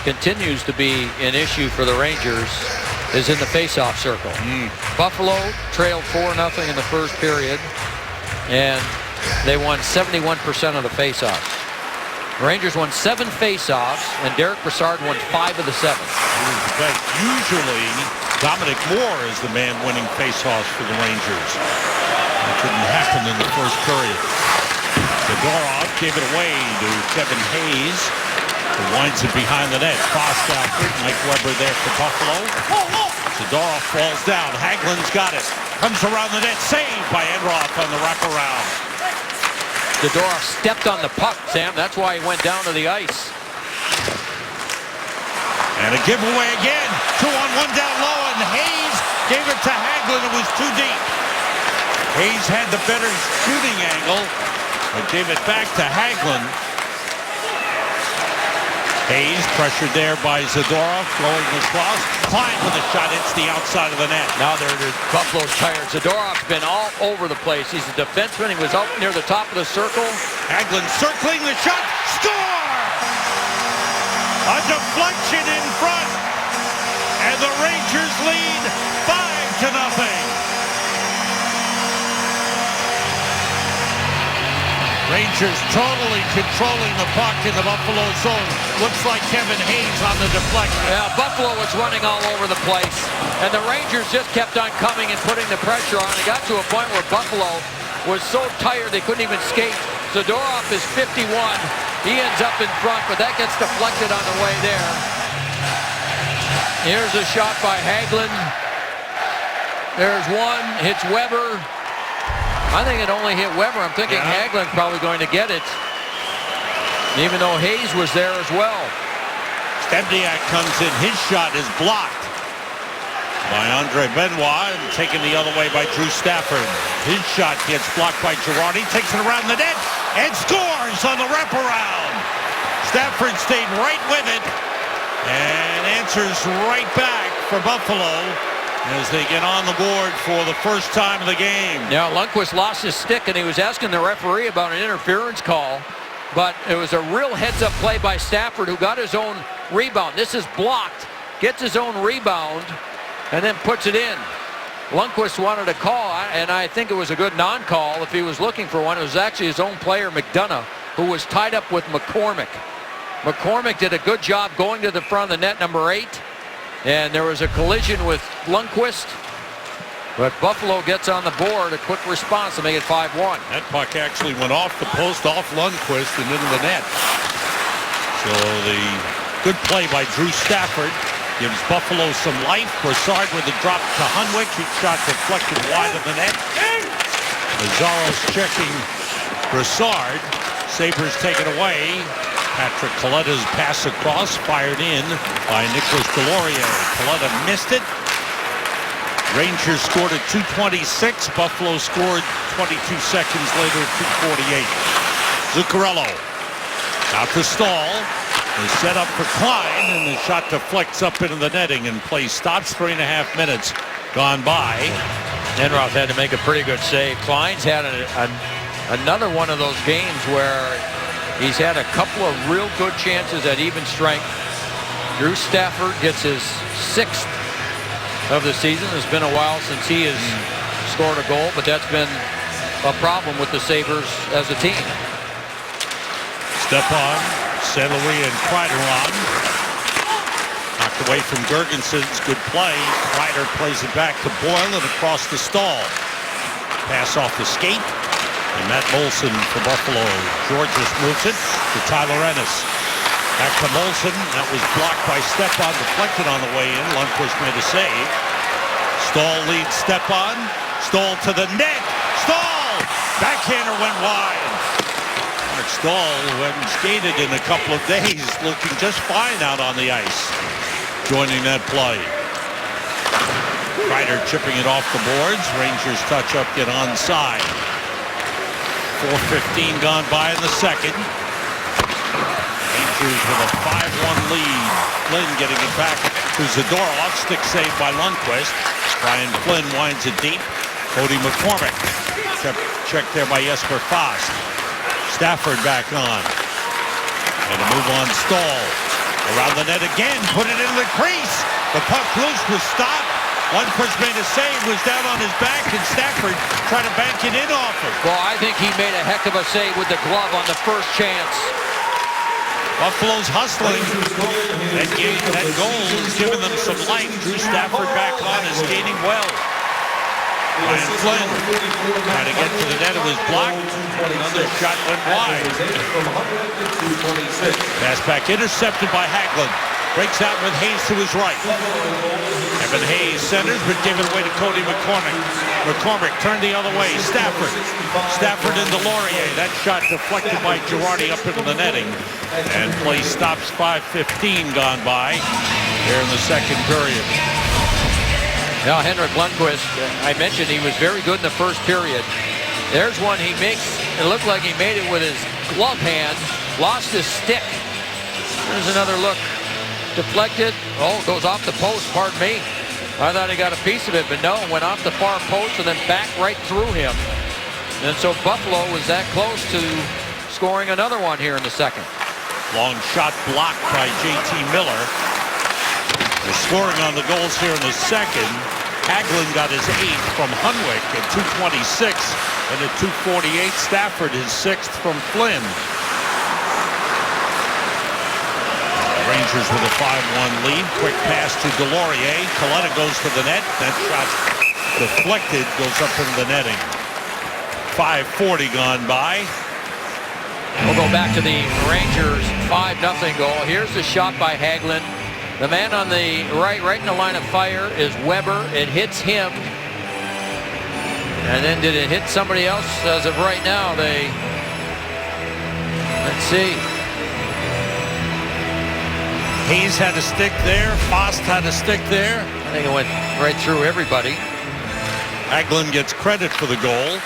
continues to be an issue for the Rangers is in the face-off circle. Buffalo trailed 4-0 in the first period, and they won 71% of the face-offs. The Rangers won 7 face-offs, and Derek Brassard won 5 of the 7. But usually, Dominic Moore is the man winning face-offs for the Rangers. That didn't happen in the first period. Zadorov gave it away to Kevin Hayes, who winds it behind the net. Fost out it. Mike Weber there for Buffalo. Zadorov falls down. Hagelin's got it. Comes around the net. Saved by Enroth on the wraparound. Zadorov stepped on the puck, Sam. That's why he went down to the ice. And a giveaway again. 2-on-1 down low, and Hayes gave it to Hagelin. It was too deep. Hayes had the better shooting angle, but gave it back to Hagelin. Hayes pressured there by Zadorov, going across. Klein with a shot, hits the outside of the net. Now Buffalo's tired. Zadorov's been all over the place. He's a defenseman. He was up near the top of the circle. Hagelin circling the shot. Score! A deflection in front, and the Rangers lead 5-0. Rangers totally controlling the puck in the Buffalo zone. Looks like Kevin Hayes on the deflection. Yeah, Buffalo was running all over the place, and the Rangers just kept on coming and putting the pressure on. It got to a point where Buffalo was so tired they couldn't even skate. Zadorov is 51. He ends up in front, but that gets deflected on the way there. Here's a shot by Hagelin. There's one, hits Weber. I think it only hit Weber. I'm thinking Hagelin's probably going to get it, even though Hayes was there as well. Stempniak comes in. His shot is blocked by Andre Benoit and taken the other way by Drew Stafford. His shot gets blocked by Girardi. Takes it around the net and scores on the wraparound. Stafford stayed right with it and answers right back for Buffalo as they get on the board for the first time of the game. Now, Lundqvist lost his stick, and he was asking the referee about an interference call, but it was a real heads-up play by Stafford, who got his own rebound. This is blocked, gets his own rebound, and then puts it in. Lundqvist wanted a call, and I think it was a good non-call if he was looking for one. It was actually his own player, McDonough, who was tied up with McCormick. McCormick did a good job going to the front of the net, number 8. And there was a collision with Lundqvist, but Buffalo gets on the board, a quick response to make it 5-1. That puck actually went off the post, off Lundqvist, and into the net. So the good play by Drew Stafford gives Buffalo some life. Brassard with a drop to Hunwick. His shot deflected wide of the net. Lazzaro's checking Brassard. Sabres take it away. Patrick Coletta's pass across, fired in by Nicholas Delorier. Coletta missed it. Rangers scored at 2:26. Buffalo scored 22 seconds later at 2:48. Zuccarello out to Stahl. Is set up for Klein, and the shot deflects up into the netting, and play stops. 3.5 minutes gone by. Enroth had to make a pretty good save. Klein's had another one of those games where he's had a couple of real good chances at even strength. Drew Stafford gets his 6th of the season. It's been a while since he has scored a goal, but that's been a problem with the Sabres as a team. Stepan, St. Louis, and Kreider on. Knocked away from Gergenson's good play. Kreider plays it back to Boyle and across the Stahl. Pass off the skate. And Matt Molson for Buffalo. Georges moves it to Tyler Ennis. Back to Molson. That was blocked by Stepan, deflected on the way in. Lundqvist made a save. Stahl leads Stepan. Stahl to the net. Stahl! Backhander went wide. Mark Stahl, who hadn't skated in a couple of days, looking just fine out on the ice, joining that play. Kreider chipping it off the boards. Rangers touch up, get onside. 4:15 gone by in the second. Rangers with a 5-1 lead. Flynn getting it back to Zadorov. Stick saved by Lundqvist. Brian Flynn winds it deep. Cody McCormick. Checked there by Jesper Fast. Stafford back on. And a move on Stahl. Around the net again. Put it in the crease. The puck loose was stopped. Lundqvist made a save, was down on his back, and Stafford tried to bank it in off it. Well, I think he made a heck of a save with the glove on the first chance. Buffalo's hustling. That goal is giving them some life. Drew Stafford back on and skating well. Brian Flynn trying to get to the net. It was blocked. Another shot went wide. Pass back intercepted by Hagelin. Breaks out with Hayes to his right. Evan Hayes centers, but given away to Cody McCormick. McCormick turned the other way. Stafford into Laurier. That shot deflected by Girardi up into the netting. And play stops. 5:15 gone by here in the second period. Now, Henrik Lundqvist, I mentioned he was very good in the first period. There's one he makes. It looked like he made it with his glove hand. Lost his stick. There's another look. Deflected. Oh, goes off the post, pardon me. I thought he got a piece of it, but no, went off the far post and then back right through him. And so Buffalo was that close to scoring another one here in the second. Long shot blocked by J.T. Miller. They're scoring on the goals here in the second. Hagelin got his 8th from Hunwick at 2:26, and at 2:48 Stafford his 6th from Flynn. Rangers with a 5-1 lead. Quick pass to Delorier. Coletta goes to the net. That shot deflected, goes up into the netting. 5:40 gone by. We'll go back to the Rangers 5-0 goal. Here's the shot by Hagelin. The man on the right in the line of fire is Weber. It hits him. And then did it hit somebody else? As of right now, let's see. Hayes had a stick there. Fost had a stick there. I think it went right through everybody. Hagelin gets credit for the goal.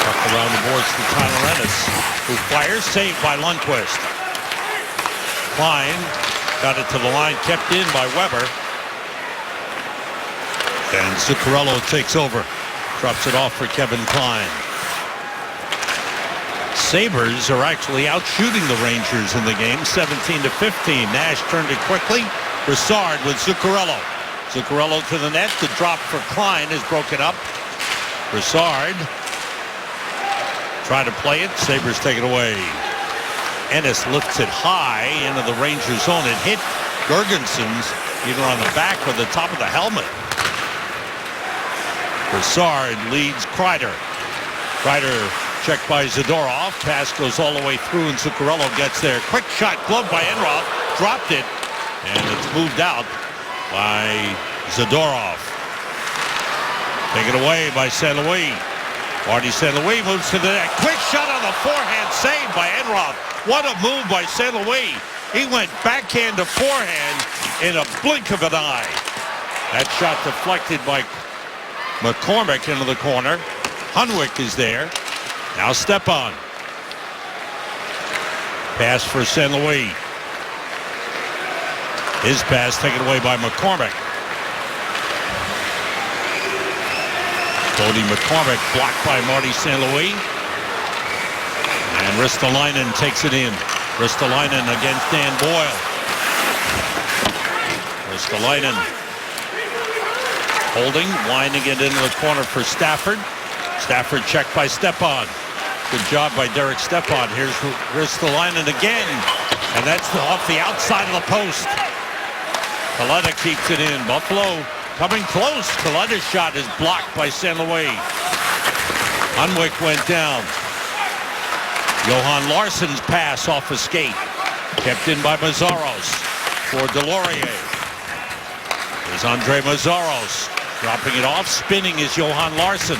Up around the boards to Tyler Ennis, who fires, saved by Lundqvist. Klein got it to the line, kept in by Weber. And Zuccarello takes over. Drops it off for Kevin Klein. Sabres are actually out shooting the Rangers in the game, 17-15. Nash turned it quickly. Broussard with Zuccarello. Zuccarello to the net. The drop for Klein is broken up. Broussard try to play it. Sabres take it away. Ennis lifts it high into the Rangers zone. It hit Gergensons either on the back or the top of the helmet. Broussard leads Kreider. Kreider checked by Zadorov. Pass goes all the way through and Zuccarello gets there. Quick shot glove by Enroth. Dropped it. And it's moved out by Zadorov. Taken away by St. Louis. Marty St. Louis moves to the net. Quick shot on the forehand, saved by Enroth. What a move by St. Louis. He went backhand to forehand in a blink of an eye. That shot deflected by McCormick into the corner. Hunwick is there. Now Stepan. Pass for St. Louis. His pass taken away by McCormick. Cody McCormick blocked by Marty St. Louis. And Ristolainen takes it in. Ristolainen against Dan Boyle. Ristolainen holding, winding it into the corner for Stafford. Stafford checked by Stepan. Good job by Derek Stepan. Here's Ristolainen again. And that's off the outside of the post. Coletta keeps it in. Buffalo coming close. Coletta's shot is blocked by St. Louis. Hunwick went down. Johan Larsson's pass off a skate. Kept in by Mazzaros for Delorier. There's Andre Mazzaros. Dropping it off. Spinning is Johan Larsson.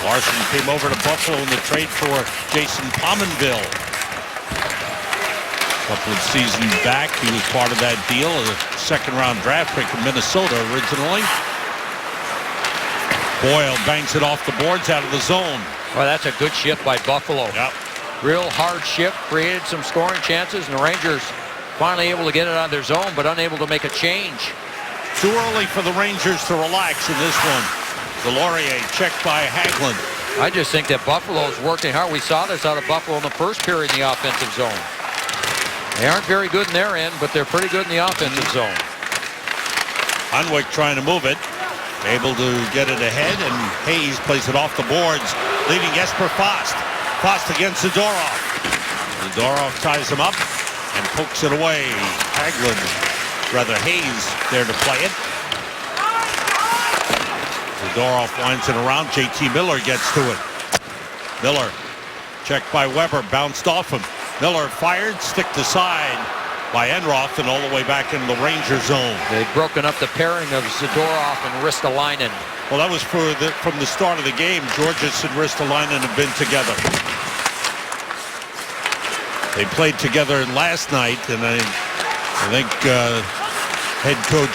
Larsson came over to Buffalo in the trade for Jason Pominville. A couple of seasons back, he was part of that deal, a second-round draft pick from Minnesota originally. Boyle banks it off the boards out of the zone. Well, that's a good shift by Buffalo. Yep. Real hard shift, created some scoring chances, and the Rangers finally able to get it on their zone, but unable to make a change. Too early for the Rangers to relax in this one. Delorier checked by Hagelin. I just think that Buffalo's working hard. We saw this out of Buffalo in the first period in the offensive zone. They aren't very good in their end, but they're pretty good in the offensive zone. Unwick trying to move it. Able to get it ahead, and Hayes plays it off the boards, leading Jesper Fast. Fast against Zadorov. Zadorov ties him up and pokes it away. Hagelin, rather Hayes, there to play it. Zadorov winds it around. JT Miller gets to it. Miller checked by Weber, bounced off him. Miller fired, stick to side by Enroth, and all the way back in the Ranger zone. They've broken up the pairing of Zadorov and Ristolainen. Well, that was from the start of the game. Georges and Ristolainen have been together. They played together last night, and I think head coach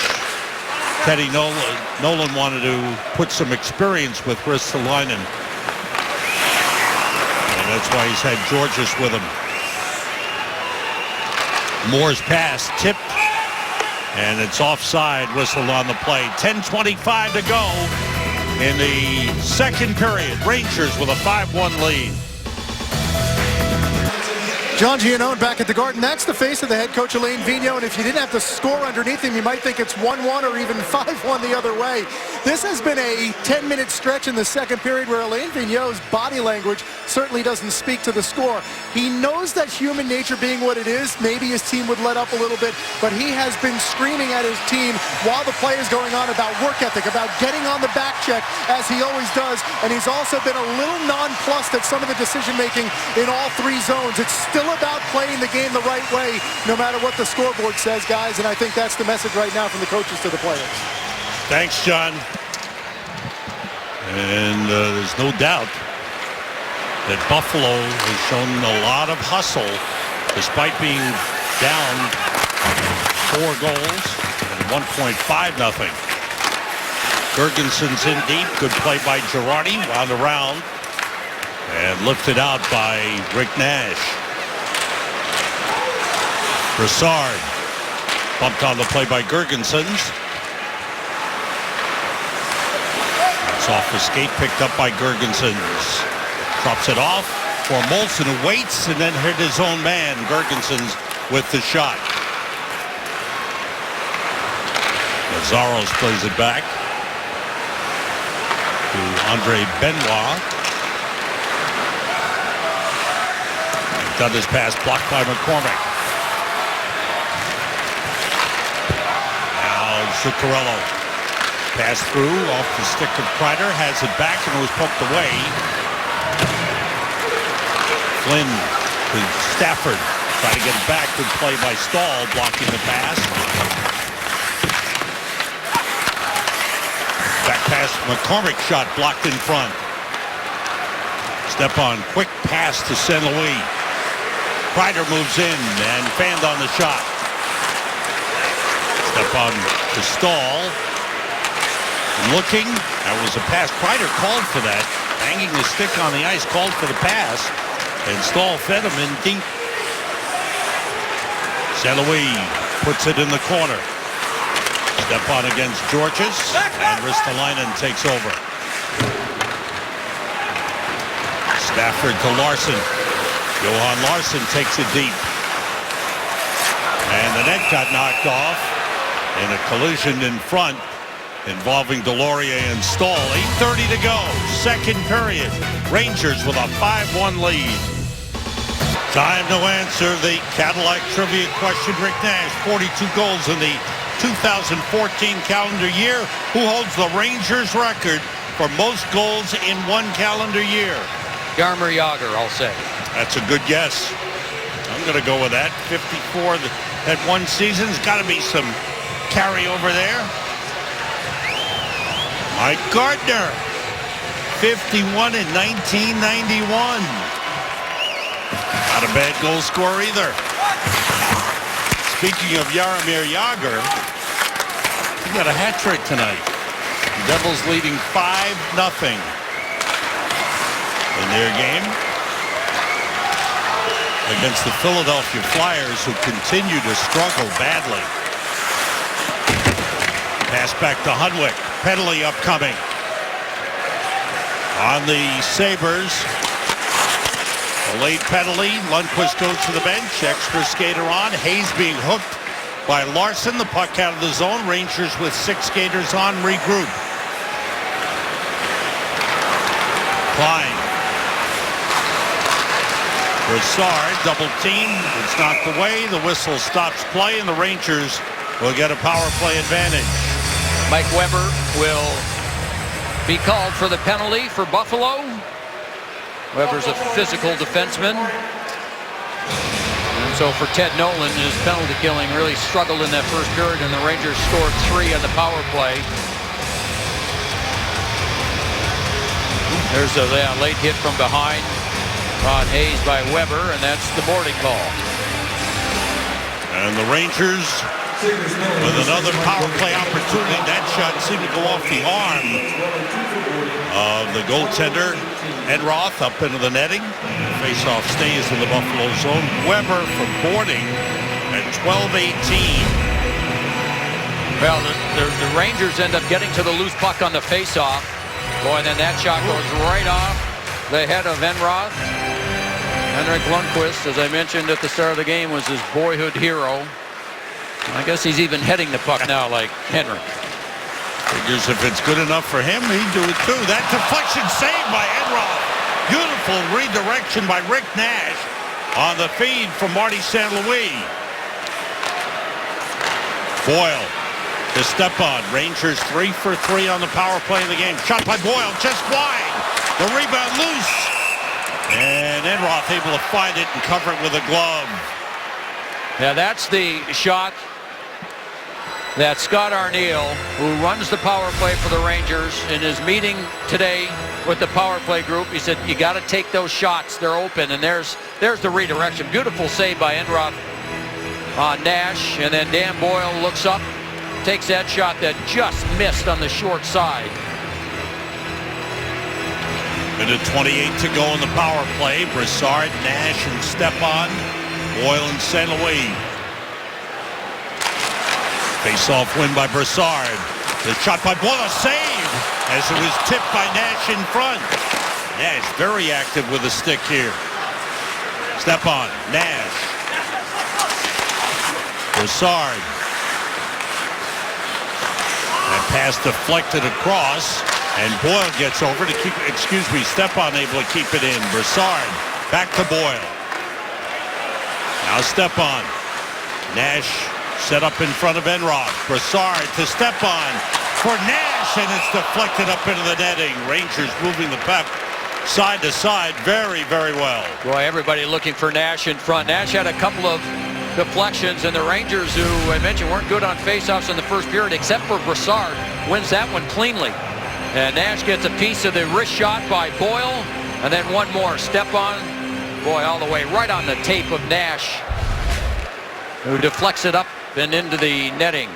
Teddy Nolan wanted to put some experience with Ristolainen. And that's why he's had Georges with him. Moore's pass tipped, and it's offside. Whistle on the play. 10:25 to go in the second period. Rangers with a 5-1 lead. John Giannone back at the Garden. That's the face of the head coach, Alain Vigneault. And if you didn't have the score underneath him, you might think it's 1-1 or even 5-1 the other way. This has been a 10-minute stretch in the second period where Alain Vigneault's body language certainly doesn't speak to the score. He knows that human nature being what it is, maybe his team would let up a little bit, but he has been screaming at his team while the play is going on about work ethic, about getting on the back check, as he always does. And he's also been a little nonplussed at some of the decision-making in all three zones. It's still about playing the game the right way, no matter what the scoreboard says, guys, and I think that's the message right now from the coaches to the players. Thanks, John. And there's no doubt that Buffalo has shown a lot of hustle despite being down 4 goals and 1.5-0. Gergenson's in deep. Good play by Girardi. Wound around and lifted out by Rick Nash. Brassard bumped on the play by Gergensons. It's off the skate, picked up by Gergensons. Drops it off for Molson, who waits and then hit his own man. Gergensons with the shot. Lazzaros plays it back to Andre Benoit. Got his pass blocked by McCormick. Zuccarello. Pass through off the stick of Kreider, has it back, and it was poked away. Flynn to Stafford. Try to get it back. Good play by Stahl, blocking the pass. Back pass, McCormick shot blocked in front. Step on, quick pass to St. Louis. Kreider moves in and fanned on the shot. Step on to Stahl. Looking. That was a pass. Kreider called for that. Banging the stick on the ice, called for the pass. And Stahl fed him in deep. St. Louis puts it in the corner. Step on against Georges. And Ristolainen takes over. Stafford to Larson. Johan Larson takes it deep. And the net got knocked off in a collision in front involving Delorier and Stahl. 8:30 to go. Second period. Rangers with a 5-1 lead. Time to answer the Cadillac trivia question. Rick Nash, 42 goals in the 2014 calendar year. Who holds the Rangers record for most goals in one calendar year? Jaromir Jagr, I'll say. That's a good guess. I'm going to go with that. 54 that one season. There's got to be some carryover there. Mike Gardner, 51 in 1991. Not a bad goal scorer either. Speaking of Jaromir Jagr, he got a hat trick tonight. The Devils leading 5-0. in their game against the Philadelphia Flyers, who continue to struggle badly. Pass back to Hunwick. Penalty upcoming on the Sabres. A late penalty. Lundqvist goes to the bench. Extra skater on. Hayes being hooked by Larson. The puck out of the zone. Rangers with 6 skaters on. Regroup. Klein. Brassard, double team. It's not the way. The whistle stops play, and the Rangers will get a power play advantage. Mike Weber will be called for the penalty for Buffalo. Weber's a physical defenseman. And so for Ted Nolan, his penalty killing really struggled in that first period, and the Rangers scored 3 on the power play. There's a late hit from behind on Hayes by Weber, and that's the boarding call. And the Rangers with another power play opportunity. That shot seemed to go off the arm of the goaltender, Enroth, up into the netting. Faceoff stays in the Buffalo zone. Weber for boarding at 12:18. Well, the Rangers end up getting to the loose puck on the faceoff. Boy, and then that shot goes right off the head of Enroth. Henrik Lundqvist, as I mentioned at the start of the game, was his boyhood hero. I guess he's even heading the puck now like Henrik. Figures if it's good enough for him, he'd do it too. That deflection saved by Enroth. Beautiful redirection by Rick Nash on the feed from Marty St. Louis. Boyle to step on. Rangers 3 for 3 on the power play of the game. Shot by Boyle just wide. The rebound loose. And Enroth able to find it and cover it with a glove. Yeah, that's the shot that Scott Arniel, who runs the power play for the Rangers, in his meeting today with the power play group, he said, you got to take those shots. They're open. And there's the redirection. Beautiful save by Enroth on Nash. And then Dan Boyle looks up, takes that shot that just missed on the short side. Minute 28 to go in the power play. Brassard, Nash, and Stepan. Boyle and St. Louis. Face-off win by Brassard. The shot by Boyle, a save as it was tipped by Nash in front. Nash very active with the stick here. Stepan, Nash. Brassard. That pass deflected across, and Boyle gets over to keep, Stepan able to keep it in. Brassard back to Boyle. Now Stepan. Nash set up in front of Enroth. Brassard to Stepan for Nash, and it's deflected up into the netting. Rangers moving the puck side to side very, very well. Boy, everybody looking for Nash in front. Nash had a couple of deflections, and the Rangers, who I mentioned weren't good on faceoffs in the first period, except for Brassard, wins that one cleanly. And Nash gets a piece of the wrist shot by Boyle, and then one more. Stepan, boy, all the way right on the tape of Nash, who deflects it up and into the netting.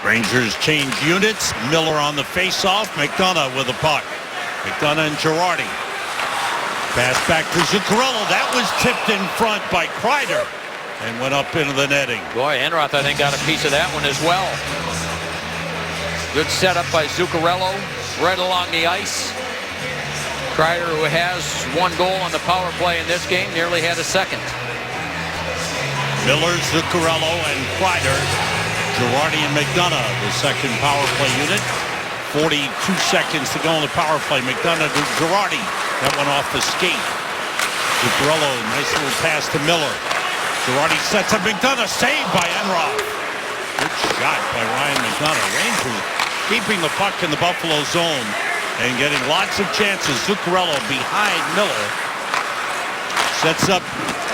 Rangers change units. Miller on the faceoff. McDonough with the puck. McDonough and Girardi. Pass back to Zuccarello. That was tipped in front by Kreider and went up into the netting. Boy, Enroth, I think, got a piece of that one as well. Good setup by Zuccarello right along the ice. Kreider, who has 1 goal on the power play in this game, nearly had a second. Miller, Zuccarello, and Kreider. Girardi and McDonough, the second power play unit. 42 seconds to go in the power play. McDonough to Girardi. That went off the skate. Zuccarello, nice little pass to Miller. Girardi sets up McDonough. Saved by Enroth. Good shot by Ryan McDonough. Rangers keeping the puck in the Buffalo zone and getting lots of chances. Zuccarello behind Miller. Sets up.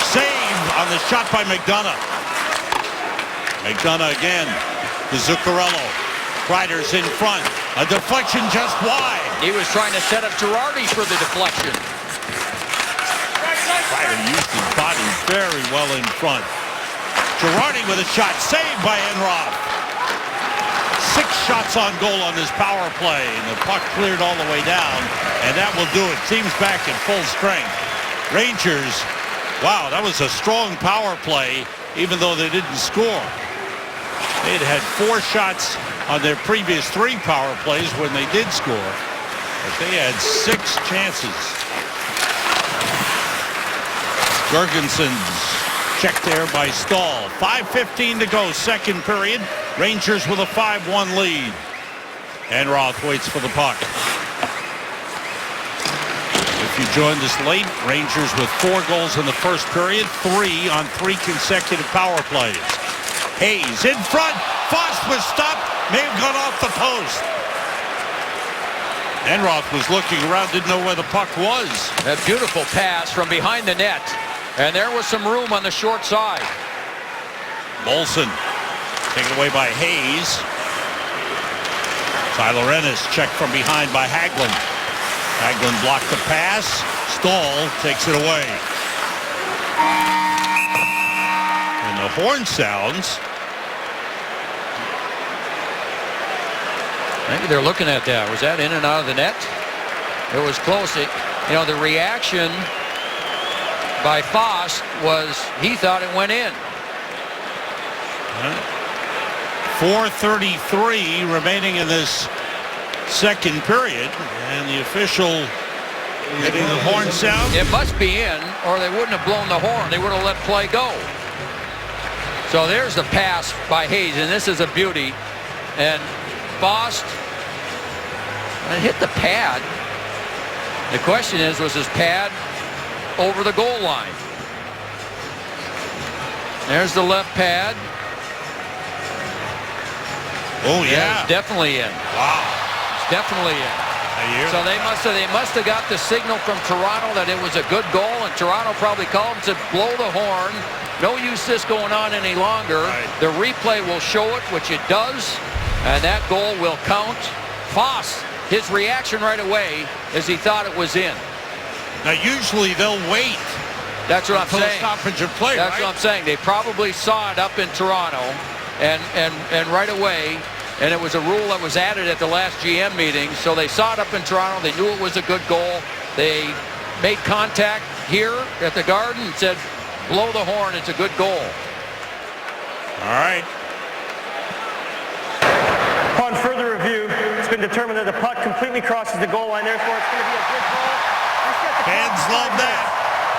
Save on the shot by McDonough. McDonough again to Zuccarello. Kreider's in front. A deflection just wide. He was trying to set up Girardi for the deflection. Kreider used his body very well in front. Girardi with a shot saved by Enroth. 6 shots on goal on this power play. And the puck cleared all the way down. And that will do it. Team's back at full strength. Rangers, wow, that was a strong power play, even though they didn't score. They'd had 4 shots on their previous 3 power plays when they did score. But they had 6 chances. Jorgensen's checked there by Stahl. 5:15 to go, second period. Rangers with a 5-1 lead. Enroth waits for the puck. If you joined us late, Rangers with 4 goals in the first period, 3 on 3 consecutive power plays. Hayes in front. Fost was stopped. May have gone off the post. Enroth was looking around, didn't know where the puck was. That beautiful pass from behind the net. And there was some room on the short side. Molson taken away by Hayes. Tyler Ennis checked from behind by Hagelin. Hagelin blocked the pass. Stahl takes it away. And the horn sounds. Maybe they're looking at that. Was that in and out of the net? It was close. You know, the reaction by Fost was he thought it went in. 4:33 remaining in this second period, and the official getting the horn sound. It must be in, or they wouldn't have blown the horn. They would have let play go. So there's the pass by Hayes, and this is a beauty. And Fost hit the pad. The question is, was his pad over the goal line? There's the left pad. Oh yeah, it's definitely in. Wow, it's definitely in. So they must have got the signal from Toronto that it was a good goal, and Toronto probably called and said, blow the horn. No use this going on any longer. Right. The replay will show it, which it does, and that goal will count. Fost, his reaction right away is he thought it was in. Now usually they'll wait. That's what I'm saying. Stoppage of play. That's right? what I'm saying. They probably saw it up in Toronto, and right away. And it was a rule that was added at the last GM meeting. So they saw it up in Toronto. They knew it was a good goal. They made contact here at the Garden and said, blow the horn. It's a good goal. All right. Upon further review, it's been determined that the puck completely crosses the goal line. Therefore, it's going to be a good goal. Fans love that.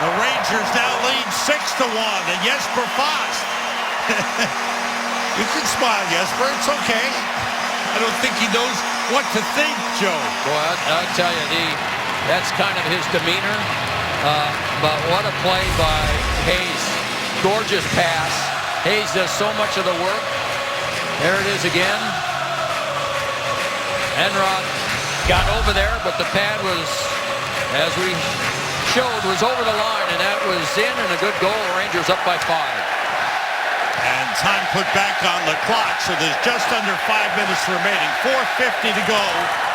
The Rangers now lead 6-1. And Jesper Fost. You can smile, Jesper. It's okay. I don't think he knows what to think, Joe. Boy, I'll tell you, that's kind of his demeanor. But what a play by Hayes. Gorgeous pass. Hayes does so much of the work. There it is again. Enroth got over there, but the pad was, as we showed, was over the line, and that was in, and a good goal. Rangers up by 5. And time put back on the clock, so there's just under 5 minutes remaining. 4:50 to go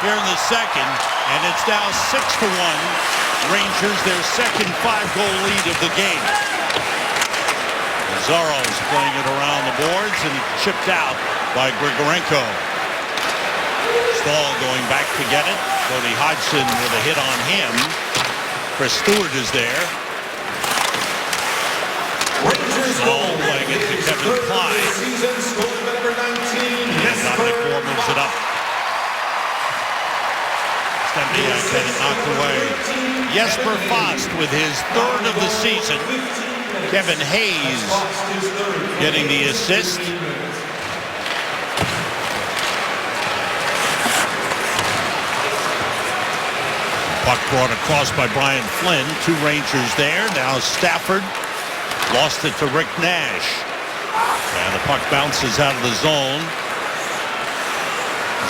here in the second, and it's now 6-1. Rangers, their second 5-goal lead of the game. Zaro's playing it around the boards and chipped out by Grigorenko. Stahl going back to get it. Cody Hodgson with a hit on him. Chris Stewart is there. Stahl playing it to Kevin Klein. And Dominic Moore moves it up. Stempniak had it knocked away. Jesper Fost with his 3rd of the season. Kevin Hayes getting the assist. Puck brought across by Brian Flynn. 2 Rangers there. Now Stafford lost it to Rick Nash. And the puck bounces out of the zone.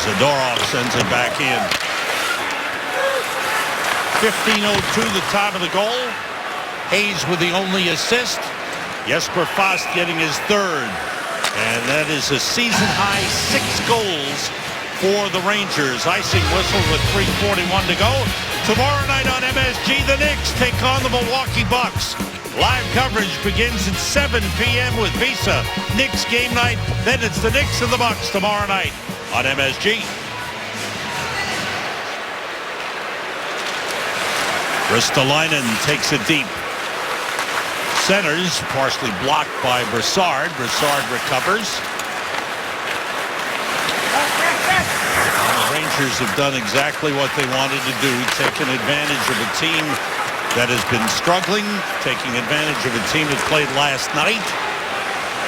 Zadorov sends it back in. 15:02 the time of the goal. Hayes with the only assist. Jesper Fost getting his 3rd. And that is a season-high 6 goals for the Rangers. Icing whistle with 3:41 to go. Tomorrow night on MSG, the Knicks take on the Milwaukee Bucks. Live coverage begins at 7 p.m. with Visa. Knicks game night. Then it's the Knicks and the Bucks tomorrow night on MSG. Ristolainen takes it deep. Centers, partially blocked by Brassard. Brassard recovers. The Rangers have done exactly what they wanted to do, taken advantage of a team that has been struggling, taking advantage of a team that played last night.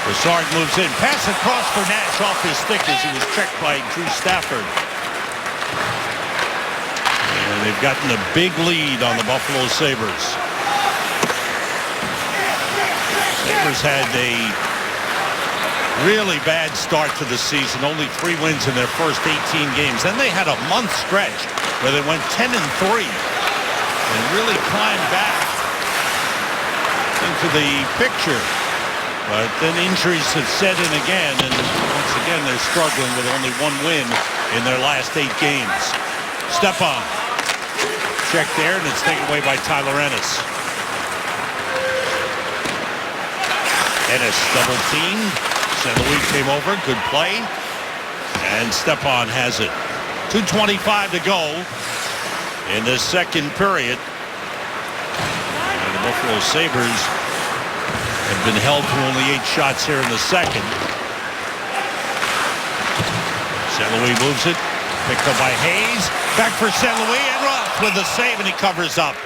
Brassard moves in. Pass across for Nash off his stick as he was checked by Drew Stafford. And they've gotten a big lead on the Buffalo Sabres. Sabres had a really bad start to the season. Only 3 wins in their first 18 games. Then they had a month stretch where they went 10-3 and really climbed back into the picture. But then injuries have set in again, and once again they're struggling with only 1 win in their last 8 games. Stepan. Check there, and it's taken away by Tyler Ennis. Ennis double teamed. St. Louis came over. Good play. And Stepan has it. 2:25 to go in this second period. And the Buffalo Sabres have been held to only 8 shots here in the second. St. Louis moves it. Picked up by Hayes. Back for St. Louis, and Roth with the save, and he covers up.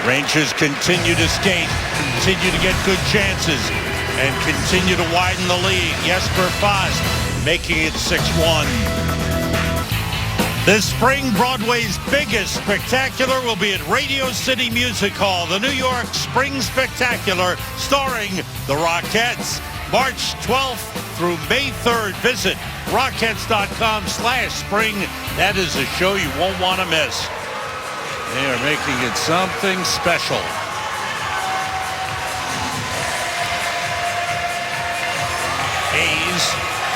Rangers continue to skate, continue to get good chances, and continue to widen the lead. Jesper Fast making it 6-1. This spring, Broadway's biggest spectacular will be at Radio City Music Hall, the New York Spring Spectacular, starring the Rockettes. March 12th through May 3rd. Visit Rockettes.com/spring. That is a show you won't want to miss. They are making it something special. Hayes,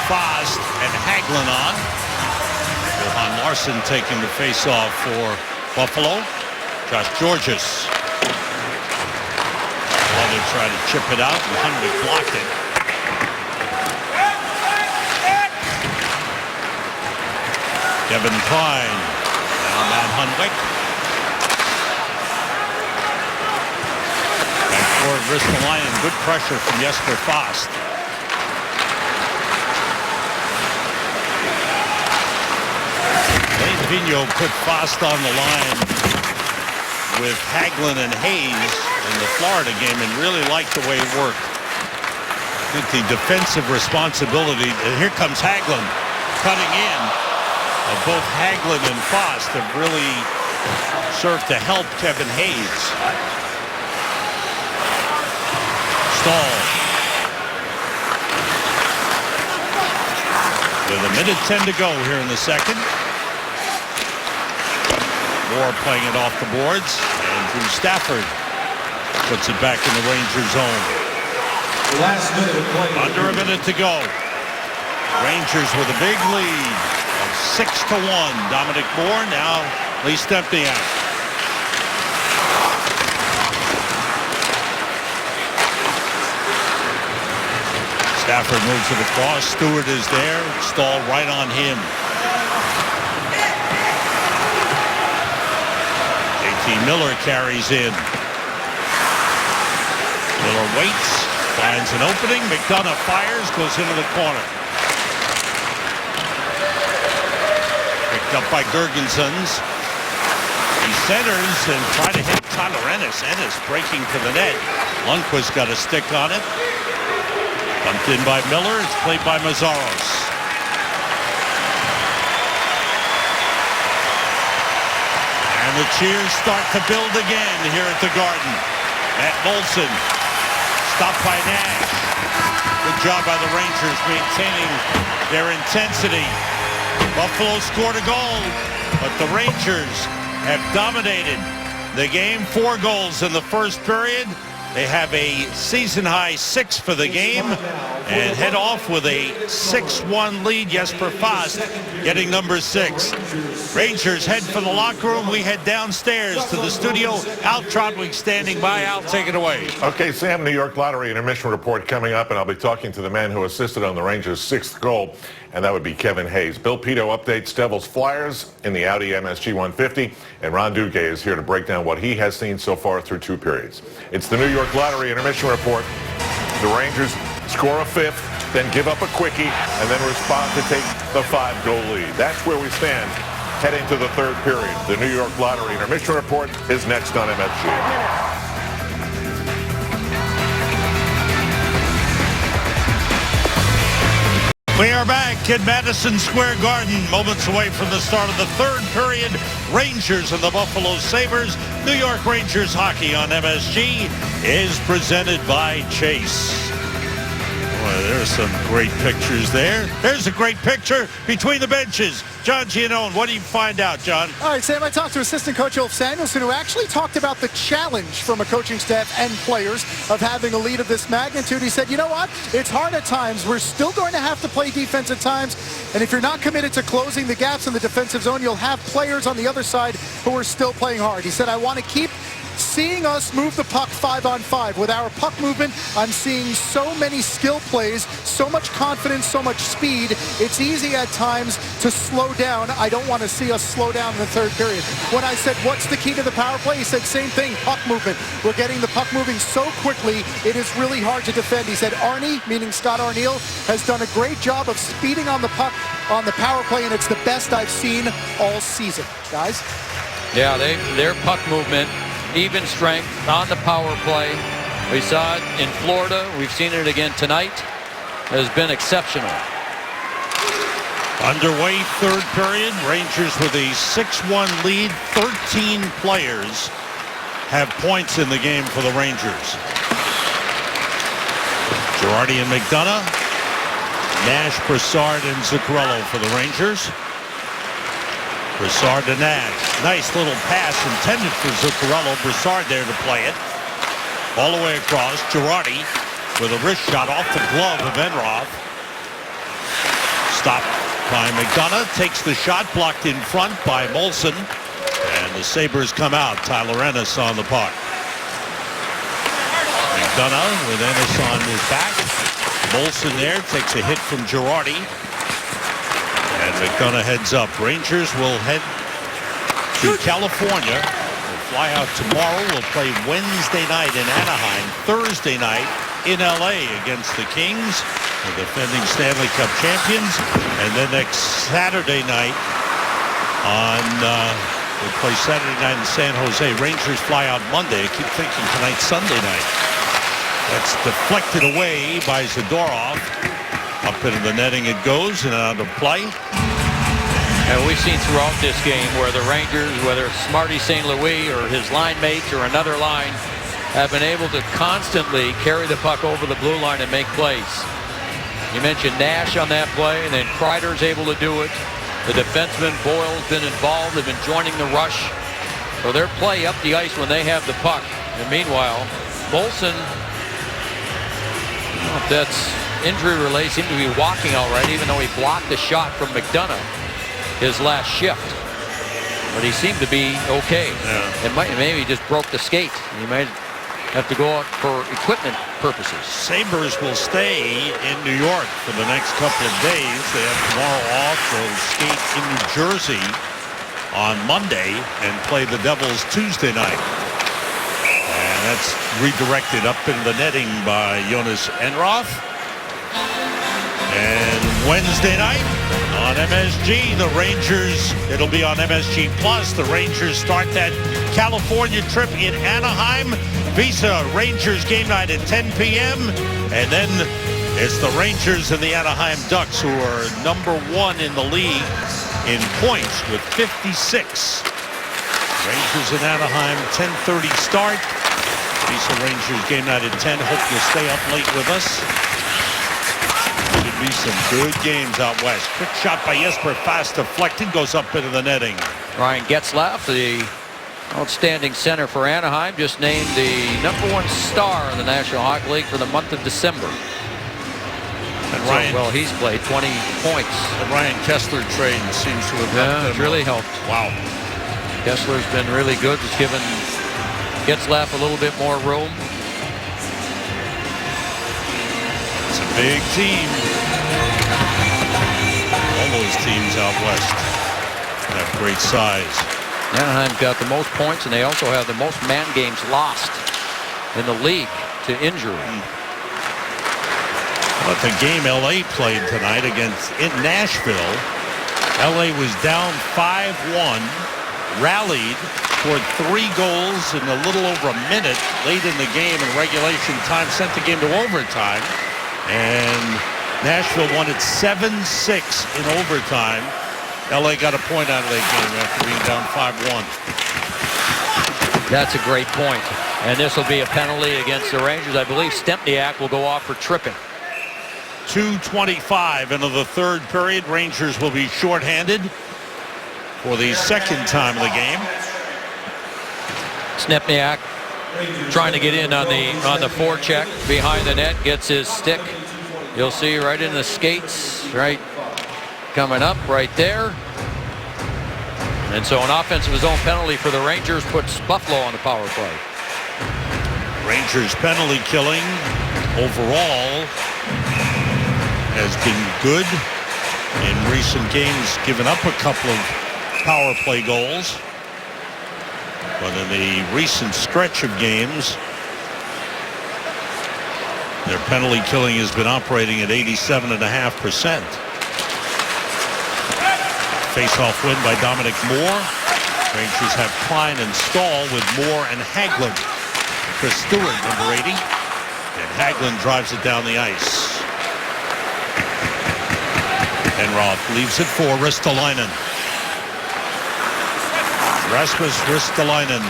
Fast, and Hagelin on. Johan Larsson taking the face-off for Buffalo. Josh Georges. They try to chip it out, and Hunwick blocked it. Kevin Klein. Now Matt Hunwick. And for Ristolainen, good pressure from Jesper Fast. Lane Vigneault put Fast on the line with Hagelin and Hayes in the Florida game and really liked the way it worked. I think the defensive responsibility, and here comes Hagelin cutting in. Both Hagelin and Fast have really served to help Kevin Hayes. Stahl. With 1:10 to go here in the second. Moore playing it off the boards, and Drew Stafford puts it back in the Ranger zone. Last minute of play. Under a minute to go. Rangers with a big lead of 6-1. Dominic Moore, now Lee Stempniak. Stafford moves it across. Stewart is there. Stahl right on him. Miller carries in. Miller waits, finds an opening. McDonough fires, goes into the corner. Picked up by Girgensons. He centers and try to hit Tyler Ennis. Ennis breaking to the net. Lundqvist got a stick on it. Bumped in by Miller. It's played by Mazzaros. And the cheers start to build again here at the Garden. Matt Moulson stopped by Nash. Good job by the Rangers maintaining their intensity. Buffalo scored a goal, but the Rangers have dominated the game. 4 goals in the first period. They have a season-high 6 for the game and head off with a 6-1 lead. Jesper Fast getting number 6. Rangers head for the locker room. We head downstairs to the studio. Al Trotwick standing by. Al, take it away. Okay, Sam, New York Lottery intermission report coming up, and I'll be talking to the man who assisted on the Rangers' 6th goal. and that would be Kevin Hayes. Bill Pito updates Devils Flyers in the Audi MSG 150, and Ron Duque is here to break down what he has seen so far through 2 periods. It's the New York Lottery intermission report. The Rangers score a 5th, then give up a quickie, and then respond to take the 5-goal lead. That's where we stand heading to the 3rd period. The New York Lottery intermission report is next on MSG. We are back at Madison Square Garden, moments away from the start of the 3rd period. Rangers and the Buffalo Sabres. New York Rangers hockey on MSG is presented by Chase. Boy, there's some great pictures there. There's a great picture between the benches. John Giannone, what do you find out, John? All right, Sam, I talked to assistant coach Ulf Samuelsson, who actually talked about the challenge from a coaching staff and players of having a lead of this magnitude. He said, you know what? It's hard at times. We're still going to have to play defense at times. And if you're not committed to closing the gaps in the defensive zone, you'll have players on the other side who are still playing hard. He said, I want to keep seeing us move the puck 5-on-5. With our puck movement, I'm seeing so many skill plays, so much confidence, so much speed. It's easy at times to slow down. I don't want to see us slow down in the 3rd period. When I said, what's the key to the power play? He said, same thing, puck movement. We're getting the puck moving so quickly, it is really hard to defend. He said, Arnie, meaning Scott Arniel, has done a great job of speeding on the puck on the power play, and it's the best I've seen all season. Guys? Yeah, their puck movement, even strength on the power play. We saw it in Florida. We've seen it again tonight. Has been exceptional. Underway 3rd period. Rangers with a 6-1 lead. 13 players have points in the game for the Rangers. Girardi and McDonough. Nash, Brassard, and Zuccarello for the Rangers. Brassard to Nash. Nice little pass intended for Zuccarello. Brassard there to play it. All the way across. Girardi with a wrist shot off the glove of Enroth. Stopped by McDonough. Takes the shot. Blocked in front by Molson. And the Sabres come out. Tyler Ennis on the puck. McDonough with Ennis on his back. Molson there. Takes a hit from Girardi. And McDonough heads up. Rangers will head to California. We'll fly out tomorrow. We'll play Wednesday night in Anaheim. Thursday night in LA against the Kings, the defending Stanley Cup champions. And then next Saturday night we'll play Saturday night in San Jose. Rangers fly out Monday. I keep thinking tonight's Sunday night. That's deflected away by Zadorov. Up into the netting it goes and out of play. And we've seen throughout this game where the Rangers, whether it's Marty St. Louis or his line mates or another line, have been able to constantly carry the puck over the blue line and make plays. You mentioned Nash on that play, and then Kreider's able to do it. The defenseman Boyle's been involved. They've been joining the rush. So their play up the ice when they have the puck. And meanwhile, Molson, I don't know if that's injury related, seemed to be walking all right, even though he blocked the shot from McDonough his last shift. But he seemed to be okay. Yeah. And maybe he just broke the skate. He might have to go out for equipment purposes. Sabres will stay in New York for the next couple of days. They have tomorrow off. They'll skate in New Jersey on Monday and play the Devils Tuesday night. And that's redirected up into the netting by Jonas Enroth. And Wednesday night on MSG, the Rangers, it'll be on MSG Plus. The Rangers start that California trip in Anaheim. Visa Rangers game night at 10 p.m. And then it's the Rangers and the Anaheim Ducks, who are #1 in the league in points with 56. Rangers in Anaheim, 10:30 start. Visa Rangers game night at 10. Hope you'll stay up late with us. Should be some good games out west. Quick shot by Jesper Fast, deflected, goes up into the netting. Ryan Getzlaf, the outstanding center for Anaheim, just named the #1 star in the National Hockey League for the month of December. And Ryan, well, he's played 20 points. The Ryan Kessler trade seems to have helped It's them. really helped. Wow. Kessler's been really good. It's given Getzlaf a little bit more room. It's a big team. those teams out west have great size. Anaheim got the most points, and they also have the most man games lost in the league to injury. But the game LA played tonight against Nashville, LA was down 5-1, rallied, scored 3 goals in a little over a minute late in the game in regulation time, sent the game to overtime, and Nashville won it 7-6 in overtime. LA got a point out of that game after being down 5-1. That's a great point. And this will be a penalty against the Rangers. I believe Stempniak will go off for tripping. 2:25 into the third period. Rangers will be shorthanded for the second time of the game. Stempniak trying to get in on the forecheck behind the net, gets his stick. You'll see right in the skates, right coming up right there. And so an offensive zone penalty for the Rangers puts Buffalo on the power play. Rangers penalty killing overall has been good in recent games, given up a couple of power play goals. But in the recent stretch of games, their penalty killing has been operating at 87.5%. Face-off win by Dominic Moore. Rangers have Klein and Stahl with Moore and Hagelin. Chris Stewart, number 80. And Hagelin drives it down the ice. Enroth leaves it for Ristolainen. Rasmus Ristolainen.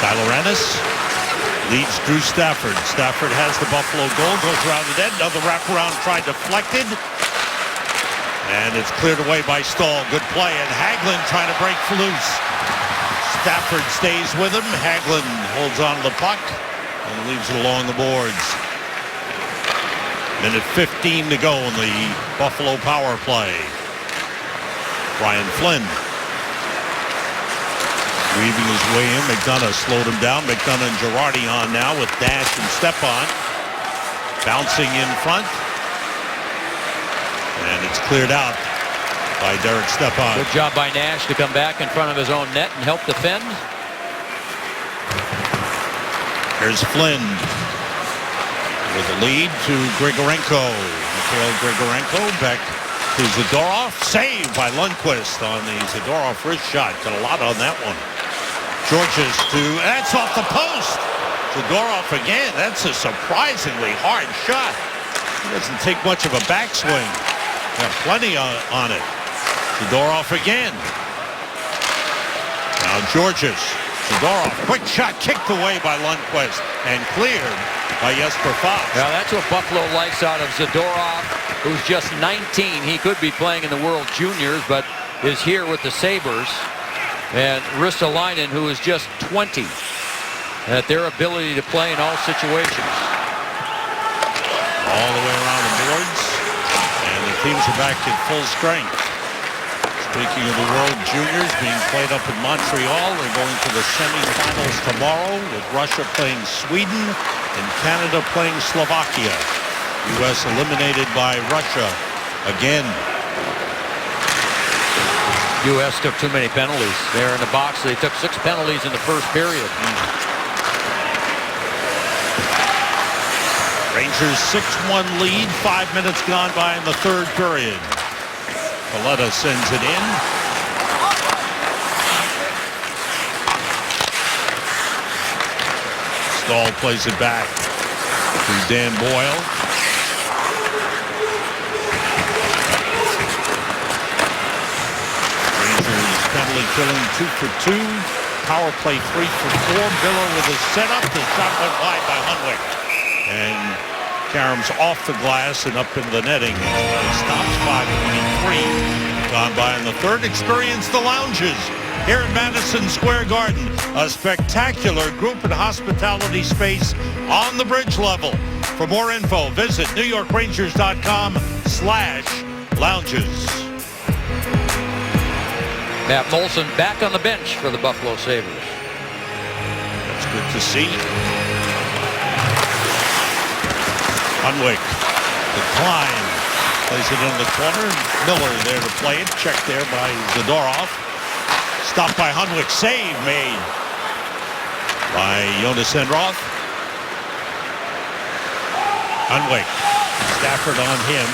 Tyler Ennis leads Drew Stafford. Stafford has the Buffalo goal, goes around the net. Another wraparound try deflected. And it's cleared away by Stahl. Good play. And Hagelin trying to break loose. Stafford stays with him. Hagelin holds on to the puck and leaves it along the boards. Minute 15 to go in the Buffalo power play. Brian Flynn weaving his way in. McDonough slowed him down. McDonough and Girardi on now with Dash and Stepan. Bouncing in front. And it's cleared out by Derek Stepan. Good job by Nash to come back in front of his own net and help defend. Here's Flynn with the lead to Grigorenko. Mikhail Grigorenko back to Zadorov. Saved by Lundqvist on the Zadorov wrist shot. Got a lot on that one. Georges that's off the post. Zadorov again. That's a surprisingly hard shot. He doesn't take much of a backswing. Got plenty on it. Zadorov again. Now Georges. Zadorov, quick shot, kicked away by Lundqvist and cleared by Jesper Fox. Now that's what Buffalo likes out of Zadorov, who's just 19. He could be playing in the World Juniors, but is here with the Sabres. And Ristolainen, who is just 20, at their ability to play in all situations. All the way around the boards, and the teams are back in full strength. Speaking of the World Juniors being played up in Montreal, they're going to the semifinals tomorrow with Russia playing Sweden and Canada playing Slovakia. U.S. eliminated by Russia again. U.S. took too many penalties. There in the box, they took 6 penalties in the first period. Rangers 6-1 lead, 5 minutes gone by in the third period. Paletta sends it in. Stahl plays it back to Dan Boyle. Rangers penalty killing 2 for 2. Power play 3 for 4. Miller with a setup. The shot went wide by Hunwick. And Karam's off the glass and up into the netting. It stops 5:23 gone by in the third. Experience the lounges here at Madison Square Garden. A spectacular group and hospitality space on the bridge level. For more info, visit NewYorkRangers.com/lounges. Matt Molson back on the bench for the Buffalo Sabres. That's good to see. Hunwick, the Klein, Plays it into the corner. Miller there to play it. Checked there by Zadorov. Stopped by Hunwick. Save made by Jonas Enroth. Hunwick. Stafford on him.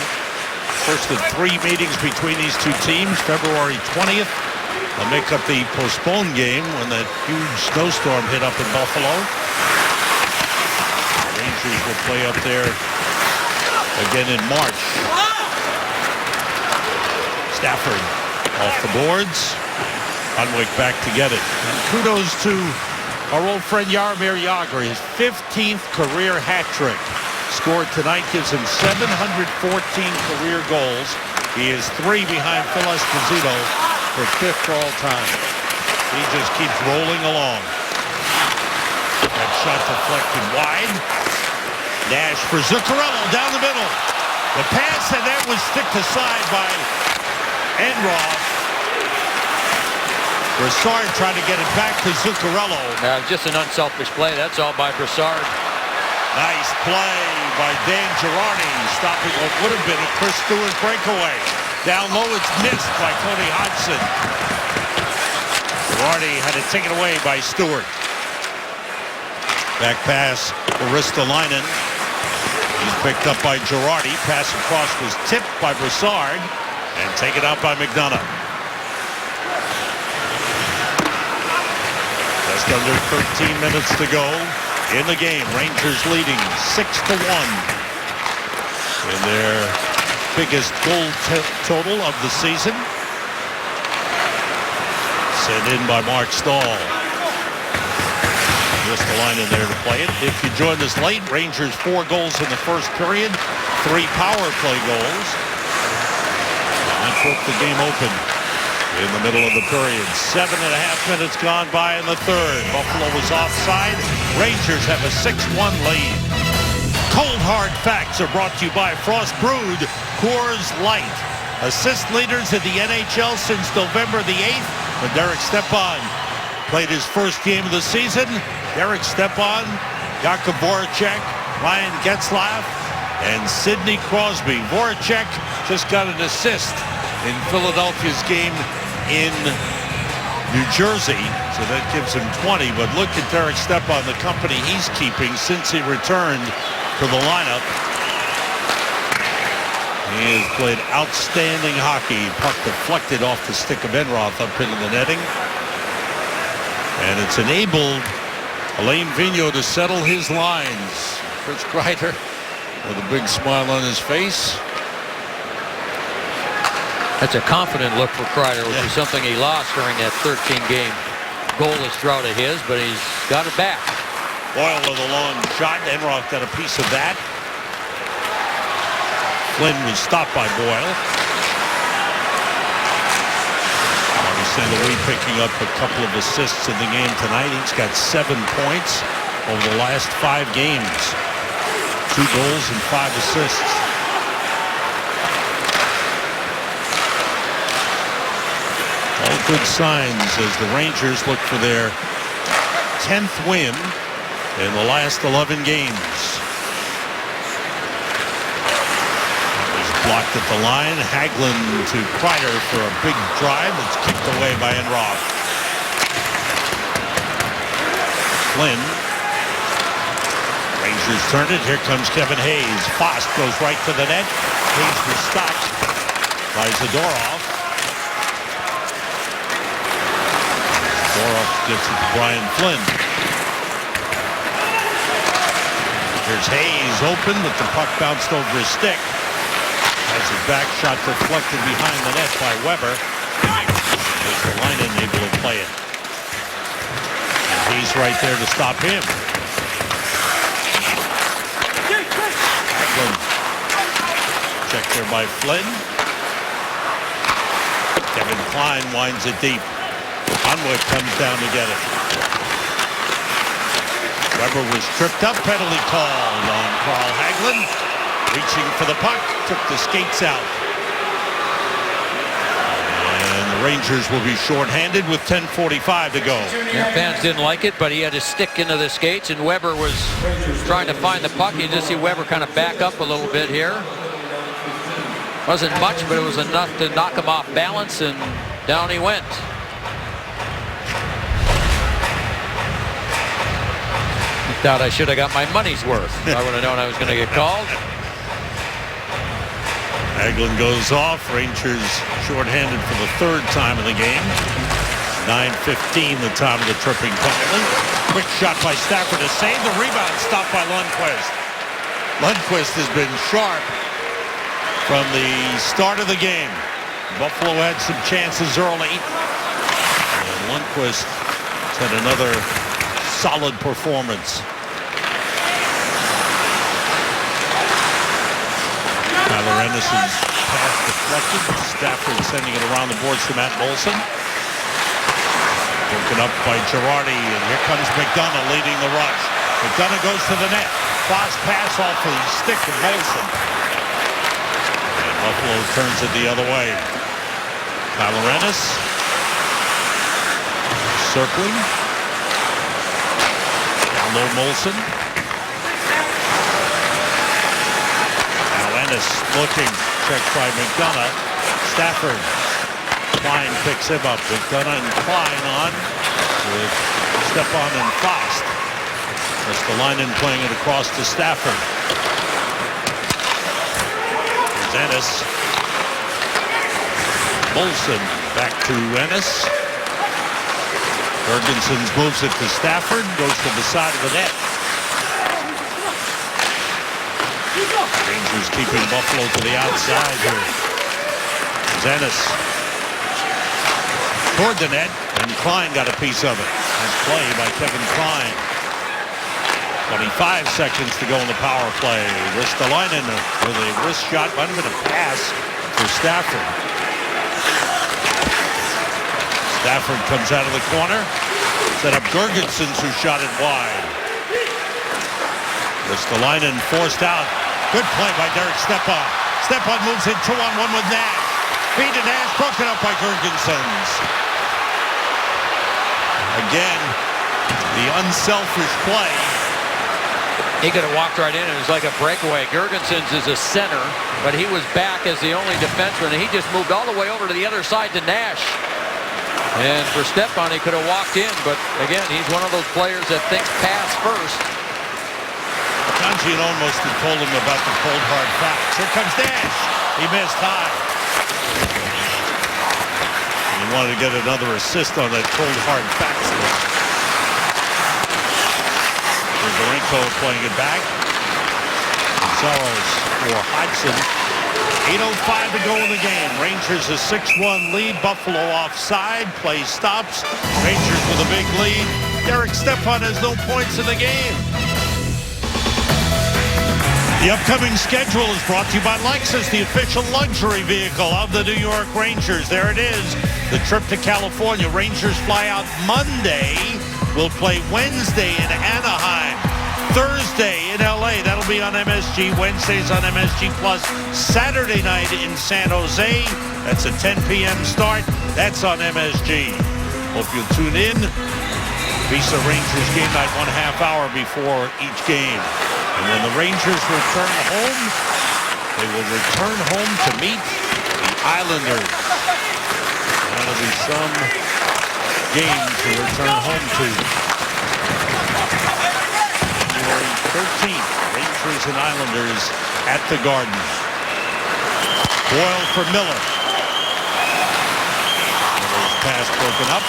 First of 3 meetings between these two teams. February 20th. They'll make up the postponed game when that huge snowstorm hit up in Buffalo. The Rangers will play up there again in March. Stafford off the boards. Hunwick back to get it. And kudos to our old friend Jaromir Jagr. His 15th career hat trick. Scored tonight gives him 714 career goals. He is 3 behind Phil Esposito for 5th for all time. He just keeps rolling along. That shot deflected wide. Dash for Zuccarello down the middle. The pass, and that was sticked aside by Enroth. Brassard tried to get it back to Zuccarello. Just an unselfish play. That's all by Brassard. Nice play by Dan Girardi, stopping what would have been a Chris Stewart breakaway. Down low, it's missed by Tony Hodgson. Girardi had it taken away by Stewart. Back pass for Ristolainen. He's picked up by Girardi. Pass across was tipped by Brassard and taken out by McDonough. Just under 13 minutes to go in the game. Rangers leading 6-1 in their biggest goal total of the season. Sent in by Mark Stahl. Just the line in there to play it. If you joined us late, Rangers 4 goals in the first period, 3 power play goals. And that broke the game open in the middle of the period. 7.5 minutes gone by in the third. Buffalo was offside. Rangers have a 6-1 lead. Cold hard facts are brought to you by Frost Brewed Coors Light. Assist leaders in the NHL since November the 8th when Derek Stepan played his first game of the season. Derek Stepan, Jakub Voracek, Ryan Getzlaf, and Sidney Crosby. Voracek just got an assist in Philadelphia's game in New Jersey, so that gives him 20. But look at Derek Stepan, the company he's keeping since he returned to the lineup. He has played outstanding hockey. Puck deflected off the stick of Enroth up into the netting. And it's enabled Alain Vigneault to settle his lines. Fritz Kreider with a big smile on his face. That's a confident look for Kreider, which is something he lost during that 13-game goalless drought of his, but he's got it back. Boyle with a long shot. Enroth got a piece of that. Flynn was stopped by Boyle. St. Louis picking up a couple of assists in the game tonight. He's got 7 points over the last 5 games. 2 goals and 5 assists. All good signs as the Rangers look for their 10th win in the last 11 games. Blocked at the line. Hagelin to Kreider for a big drive. It's kicked away by Enroth. Flynn. Rangers turn it. Here comes Kevin Hayes. Fost goes right to the net. Hayes was stopped by Zadorov. Zadorov gets it to Brian Flynn. Here's Hayes open, but the puck bounced over his stick. Has his back shot deflected behind the net by Weber. Ristolainen able to play it. And he's right there to stop him. Hagelin. Checked there by Flynn. Kevin Klein winds it deep. Hunwick comes down to get it. Weber was tripped up. Penalty called on Carl Hagelin. Reaching for the puck, took the skates out. And the Rangers will be shorthanded with 10:45 to go. Yeah, fans didn't like it, but he had his stick into the skates, and Weber was trying to find the puck. You just see Weber kind of back up a little bit here. Wasn't much, but it was enough to knock him off balance, and down he went. Thought I should have got my money's worth. I would have known I was going to get called. Hagelin goes off. Rangers shorthanded for the third time in the game. 9:15 the time of the tripping penalty. Quick shot by Stafford to save the rebound, stopped by Lundqvist. Lundqvist has been sharp from the start of the game. Buffalo had some chances early. And Lundqvist had another solid performance. Tyler Ennis's pass deflected. Stafford sending it around the boards to Matt Moulson. Broken up by Girardi, and here comes McDonough leading the rush. McDonough goes to the net. Fast pass off the stick of Moulson. And Buffalo turns it the other way. Tyler Ennis circling. Down low Moulson. Looking, checked by McDonough. Stafford. Klein picks him up. McDonough and Klein on with Stepan and Fast. Ristolainen playing it across to Stafford. Here's Ennis. Moulson back to Ennis. Ferguson moves it to Stafford. Goes to the side of the net. Rangers keeping Buffalo to the outside here. Ennis toward the net, and Klein got a piece of it. Nice play by Kevin Klein. 25 seconds to go in the power play. Ristolainen with a wrist shot, might have been a pass for Stafford. Stafford comes out of the corner. Set up Girgensons, who shot it wide. Ristolainen forced out. Good play by Derek Stepan. Stepan moves in 2-on-1 with Nash. Feed to Nash, broken up by Girgensons. Again, the unselfish play. He could have walked right in. It was like a breakaway. Girgensons is a center, but he was back as the only defenseman, and he just moved all the way over to the other side to Nash. And for Stepan, he could have walked in, but again, he's one of those players that thinks pass first. Kanji almost had told him about the cold hard facts. Here comes Nash. He missed high. He wanted to get another assist on that cold hard facts list. Marenko playing it back. Gonzalez for Hodgson. 8:05 to go in the game. Rangers a 6-1 lead. Buffalo offside. Play stops. Rangers with a big lead. Derek Stepan has no points in the game. The upcoming schedule is brought to you by Lexus, the official luxury vehicle of the New York Rangers. There it is, the trip to California. Rangers fly out Monday. We'll play Wednesday in Anaheim. Thursday in LA. That'll be on MSG. Wednesdays on MSG Plus. Saturday night in San Jose. That's a 10 p.m. start. That's on MSG. Hope you'll tune in. Visa Rangers game night 1/2 hour before each game. And when the Rangers return home, they will return home to meet the Islanders. That'll be some game to return home to. January 13th, Rangers and Islanders at the Garden. Boyle for Miller. Miller's pass broken up.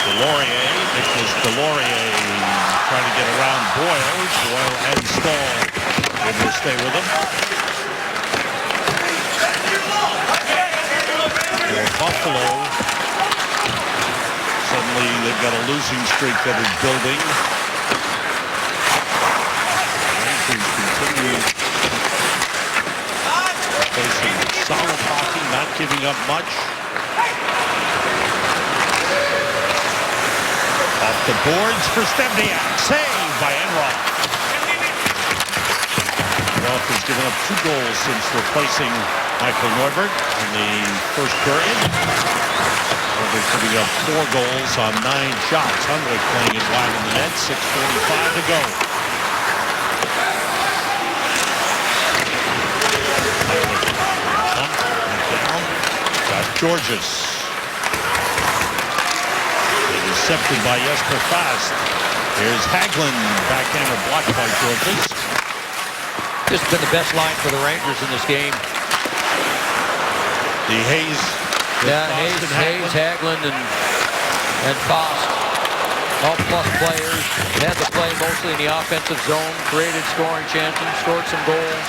Delorier, Nicholas Delorier trying to get around Boyle. Boyle and Stahl able to stay with him. Buffalo, suddenly they've got a losing streak that is building. Rangers continue facing solid hockey, not giving up much. Off the boards for Stempniak. Save by Enroth. Enroth has given up 2 goals since replacing Michael Neubert in the first period. Neubert putting up 4 goals on 9 shots. Hundwick playing it wide in the net. 6:45 to go. Georges. Intercepted by Jesper Fast. Here's Hagelin, backhander blocked by Georges. This has been the best line for the Rangers in this game. The Hayes. Yeah, Hayes, Hagelin, and Fast. All plus players. Had to play mostly in the offensive zone. Created scoring chances. Scored some goals.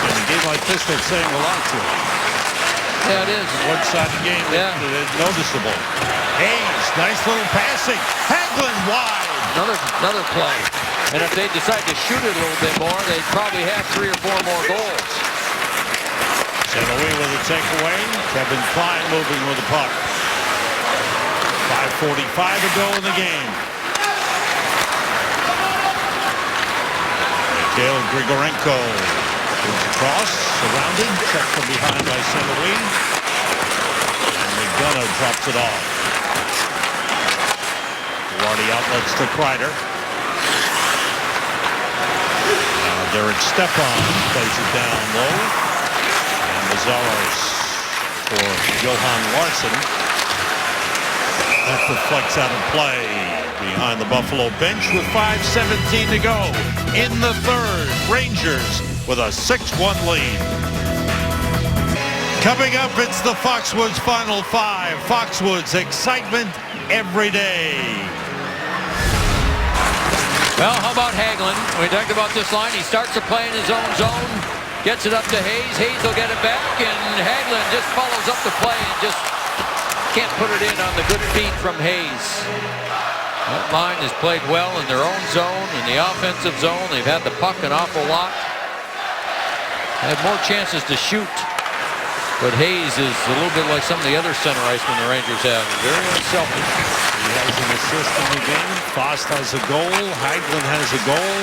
In a game like this, that's saying a lot to him. Yeah, it is. One-sided game. Yeah. It's noticeable. Hayes, nice little passing. Hagelin wide. Another play. And if they decide to shoot it a little bit more, they'd probably have 3 or 4 more goals. St. Louis with a takeaway. Kevin Klein moving with the puck. 5:45 to go in the game. Mikhail Grigorenko moves across, surrounded, checked from behind by St. Louis. And McDonough drops it off. Girardi outlets to Kreider. Now Derek Stepan plays it down low. And Mazaros for Johan Larsson. That deflects out of play behind the Buffalo bench with 5:17 to go in the third. Rangers with a 6-1 lead. Coming up, it's the Foxwoods Final Five. Foxwoods, excitement every day. Well, how about Hagelin? We talked about this line. He starts to play in his own zone. Gets it up to Hayes. Hayes will get it back. And Hagelin just follows up the play and just can't put it in on the good feet from Hayes. That line has played well in their own zone, in the offensive zone. They've had the puck an awful lot. Had more chances to shoot. But Hayes is a little bit like some of the other center icemen the Rangers have. Very unselfish. He has an assist in the game. Fast has a goal. Hagelin has a goal.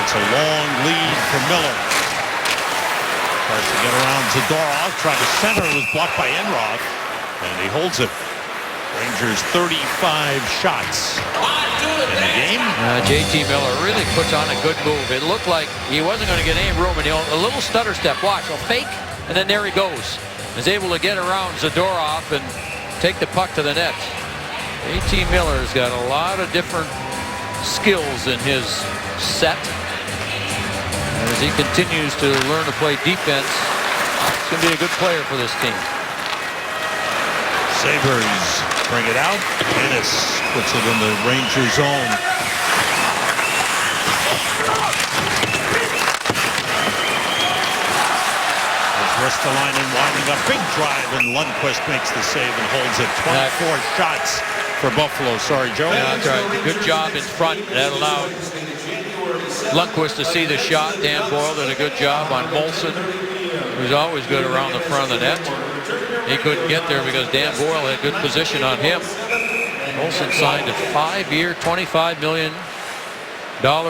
It's a long lead for Miller. Tries to get around Zadorov. Tried to center. It was blocked by Enroth. And he holds it. Rangers 35 shots in the game. JT Miller really puts on a good move. It looked like he wasn't going to get any room. And a little stutter step. Watch. He'll fake. And then there he goes. He's able to get around Zadorov and take the puck to the net. JT Miller's got a lot of different skills in his set. As he continues to learn to play defense, he's going to be a good player for this team. Sabres bring it out. Ennis puts it in the Ranger zone. There's Ristolainen winding up. Big drive, and Lundqvist makes the save and holds it. 24 shots for Buffalo. Sorry, Joe. Yeah, that's right. Good job in front. That allowed Lundqvist to see the shot. Dan Boyle did a good job on Molson, who's always good around the front of the net. He couldn't get there because Dan Boyle had good position on him. Molson signed a 5-year, $25 million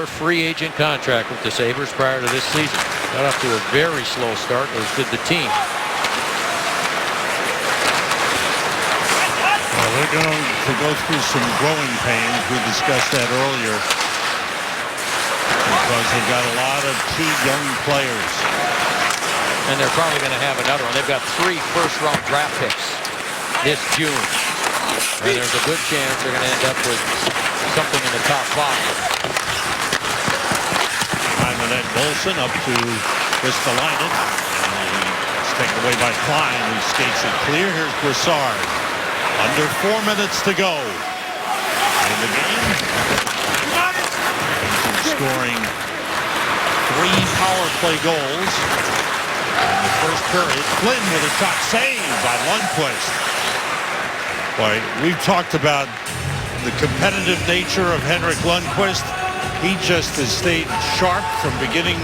free agent contract with the Sabres prior to this season. Got off to a very slow start, as did the team. Well, they're going to go through some growing pains. We discussed that earlier. Because they've got a lot of key young players. And they're probably going to have another one. They've got 3 first-round draft picks this June. And there's a good chance they're going to end up with something in the top 5. Behind the net, Molson up to Ristolainen. It's taken away by Klein, who skates it clear. Here's Brassard. Under 4 minutes to go in the game. Scoring 3 power play goals in the first period. Flynn with a shot saved by Lundqvist. Boy, we've talked about the competitive nature of Henrik Lundqvist. He just has stayed sharp from beginning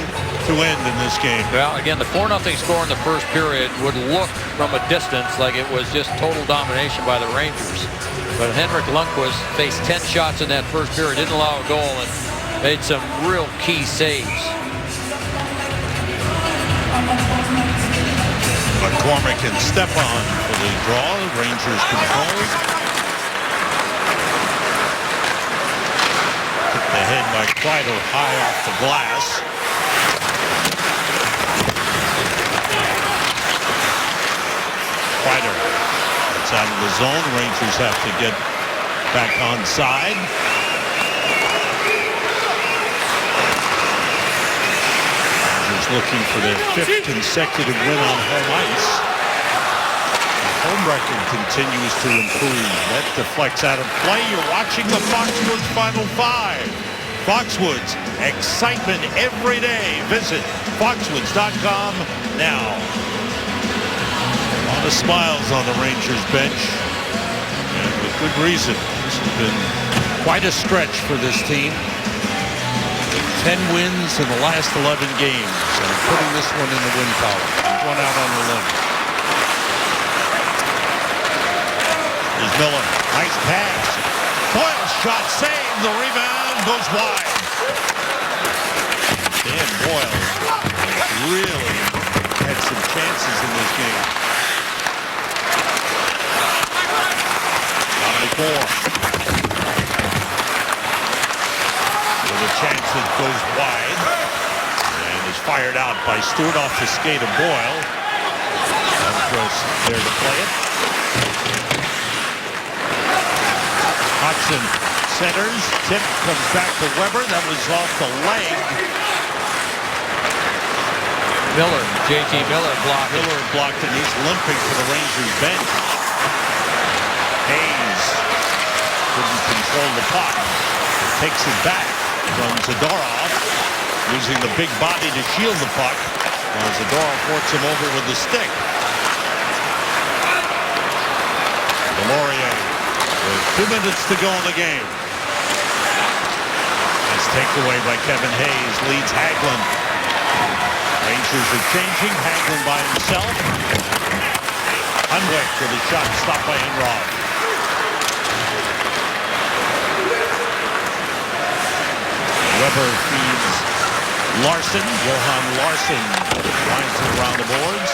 to end in this game. Well, again, the 4-0 score in the first period would look from a distance like it was just total domination by the Rangers. But Henrik Lundqvist faced 10 shots in that first period, didn't allow a goal, and made some real key saves. McCormick and Stepan for the draw. Rangers control. Took the head by Kreider high off the glass. Gets out of the zone. Rangers have to get back onside. Rangers looking for their 5th consecutive win on home ice. The home record continues to improve. That deflects out of play. You're watching the Foxwoods Final Five. Foxwoods, excitement every day. Visit foxwoods.com now. A lot of smiles on the Rangers bench, and with good reason. This has been quite a stretch for this team. 10 wins in the last 11 games, and putting this one in the win column. One out on the limb. Here's Miller. Nice pass. Boyle's shot saved. The rebound goes wide. Dan Boyle really had some chances in this game. Dominic Moore. With a chance that goes wide. And is fired out by Stewart off the skate of Boyle. Lundqvist there to play it. Hudson centers. Tip comes back to Weber. That was off the leg. Miller, JT Miller blocked. Miller blocked and he's limping to the Rangers bench. Hayes couldn't control the puck. Takes it back from Zadorov, using the big body to shield the puck. While Zadorov works him over with the stick. Delorier with 2 minutes to go in the game. Nice takeaway by Kevin Hayes leads Hagelin. Rangers are changing. Hagelin by himself. Hunwick with a shot stopped by Enroth. Weber feeds Larson. Johan Larson winds it around the boards.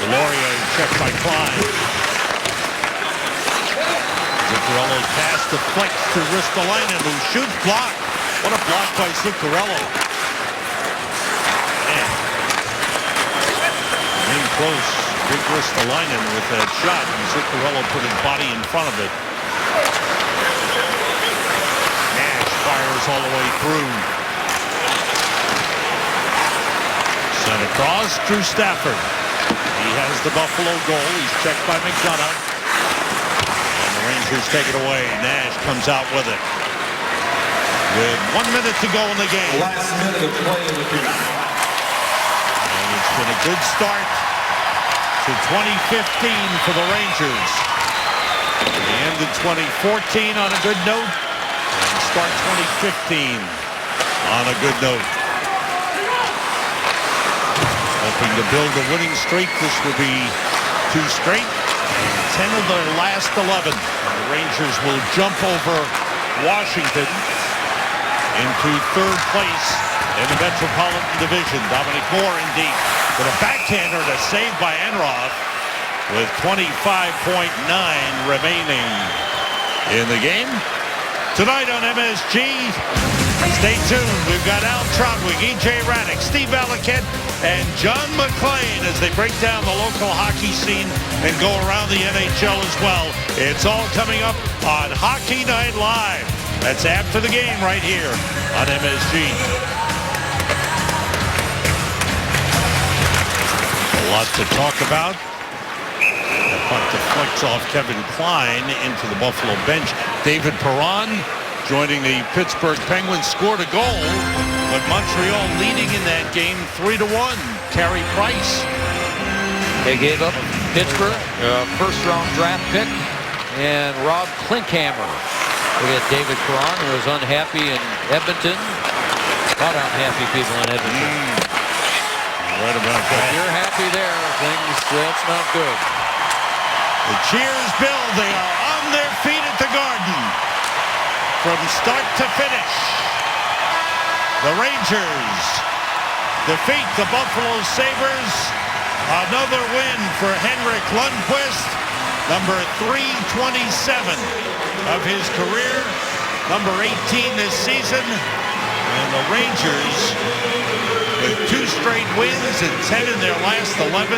Delorier checked by Klein. Zuccarello's pass deflects to Ristolainen, who shoots block. What a block by Zuccarello. Man. In close. Big Ristolainen with that shot, and Zuccarello put his body in front of it. Nash fires all the way through. Sent across, Drew Stafford. He has the Buffalo goal. He's checked by McDonough. And the Rangers take it away. Nash comes out with it. With 1 minute to go in the game. Last minute of play in the game. And it's been a good start to 2015 for the Rangers. They ended 2014 on a good note and start 2015 on a good note. Hoping to build a winning streak. This will be 2 straight. 10 of their last 11. The Rangers will jump over Washington into 3rd place in the Metropolitan Division. Dominic Moore indeed with a backhander to save by Enroth with 25.9 remaining in the game. Tonight on MSG, stay tuned. We've got Al Trautwig, E.J. Raddick, Steve Valiquette, and John McClain as they break down the local hockey scene and go around the NHL as well. It's all coming up on Hockey Night Live. That's after the game right here on MSG. A lot to talk about. That puck deflects off Kevin Klein into the Buffalo bench. David Perron joining the Pittsburgh Penguins scored a goal, but Montreal leading in that game 3-1. Carey Price. They gave up Pittsburgh, first-round draft pick, and Rob Klinkhammer. We got David Perron, who was unhappy in Edmonton. A lot of unhappy people in Edmonton. Right about that. If you're happy there, that's not good. The cheers build. They are on their feet at the Garden from start to finish. The Rangers defeat the Buffalo Sabres. Another win for Henrik Lundqvist, number 327 of his career, number 18 this season. And the Rangers with 2 straight wins and 10 in their last 11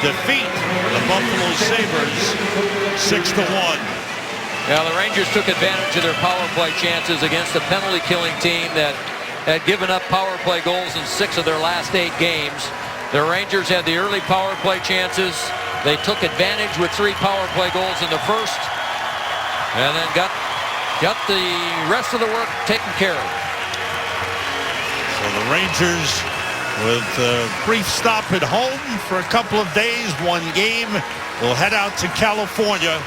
defeat the Buffalo Sabres 6-1. Yeah, the Rangers took advantage of their power play chances against a penalty-killing team that had given up power play goals in 6 of their last 8 games. The Rangers had the early power play chances. They took advantage with 3 power play goals in the first, and then got the rest of the work taken care of. So the Rangers, with a brief stop at home for a couple of days, 1 game, will head out to California.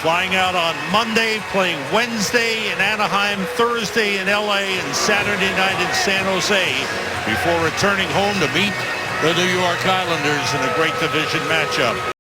Flying out on Monday, playing Wednesday in Anaheim, Thursday in LA, and Saturday night in San Jose before returning home to meet the New York Islanders in a great division matchup.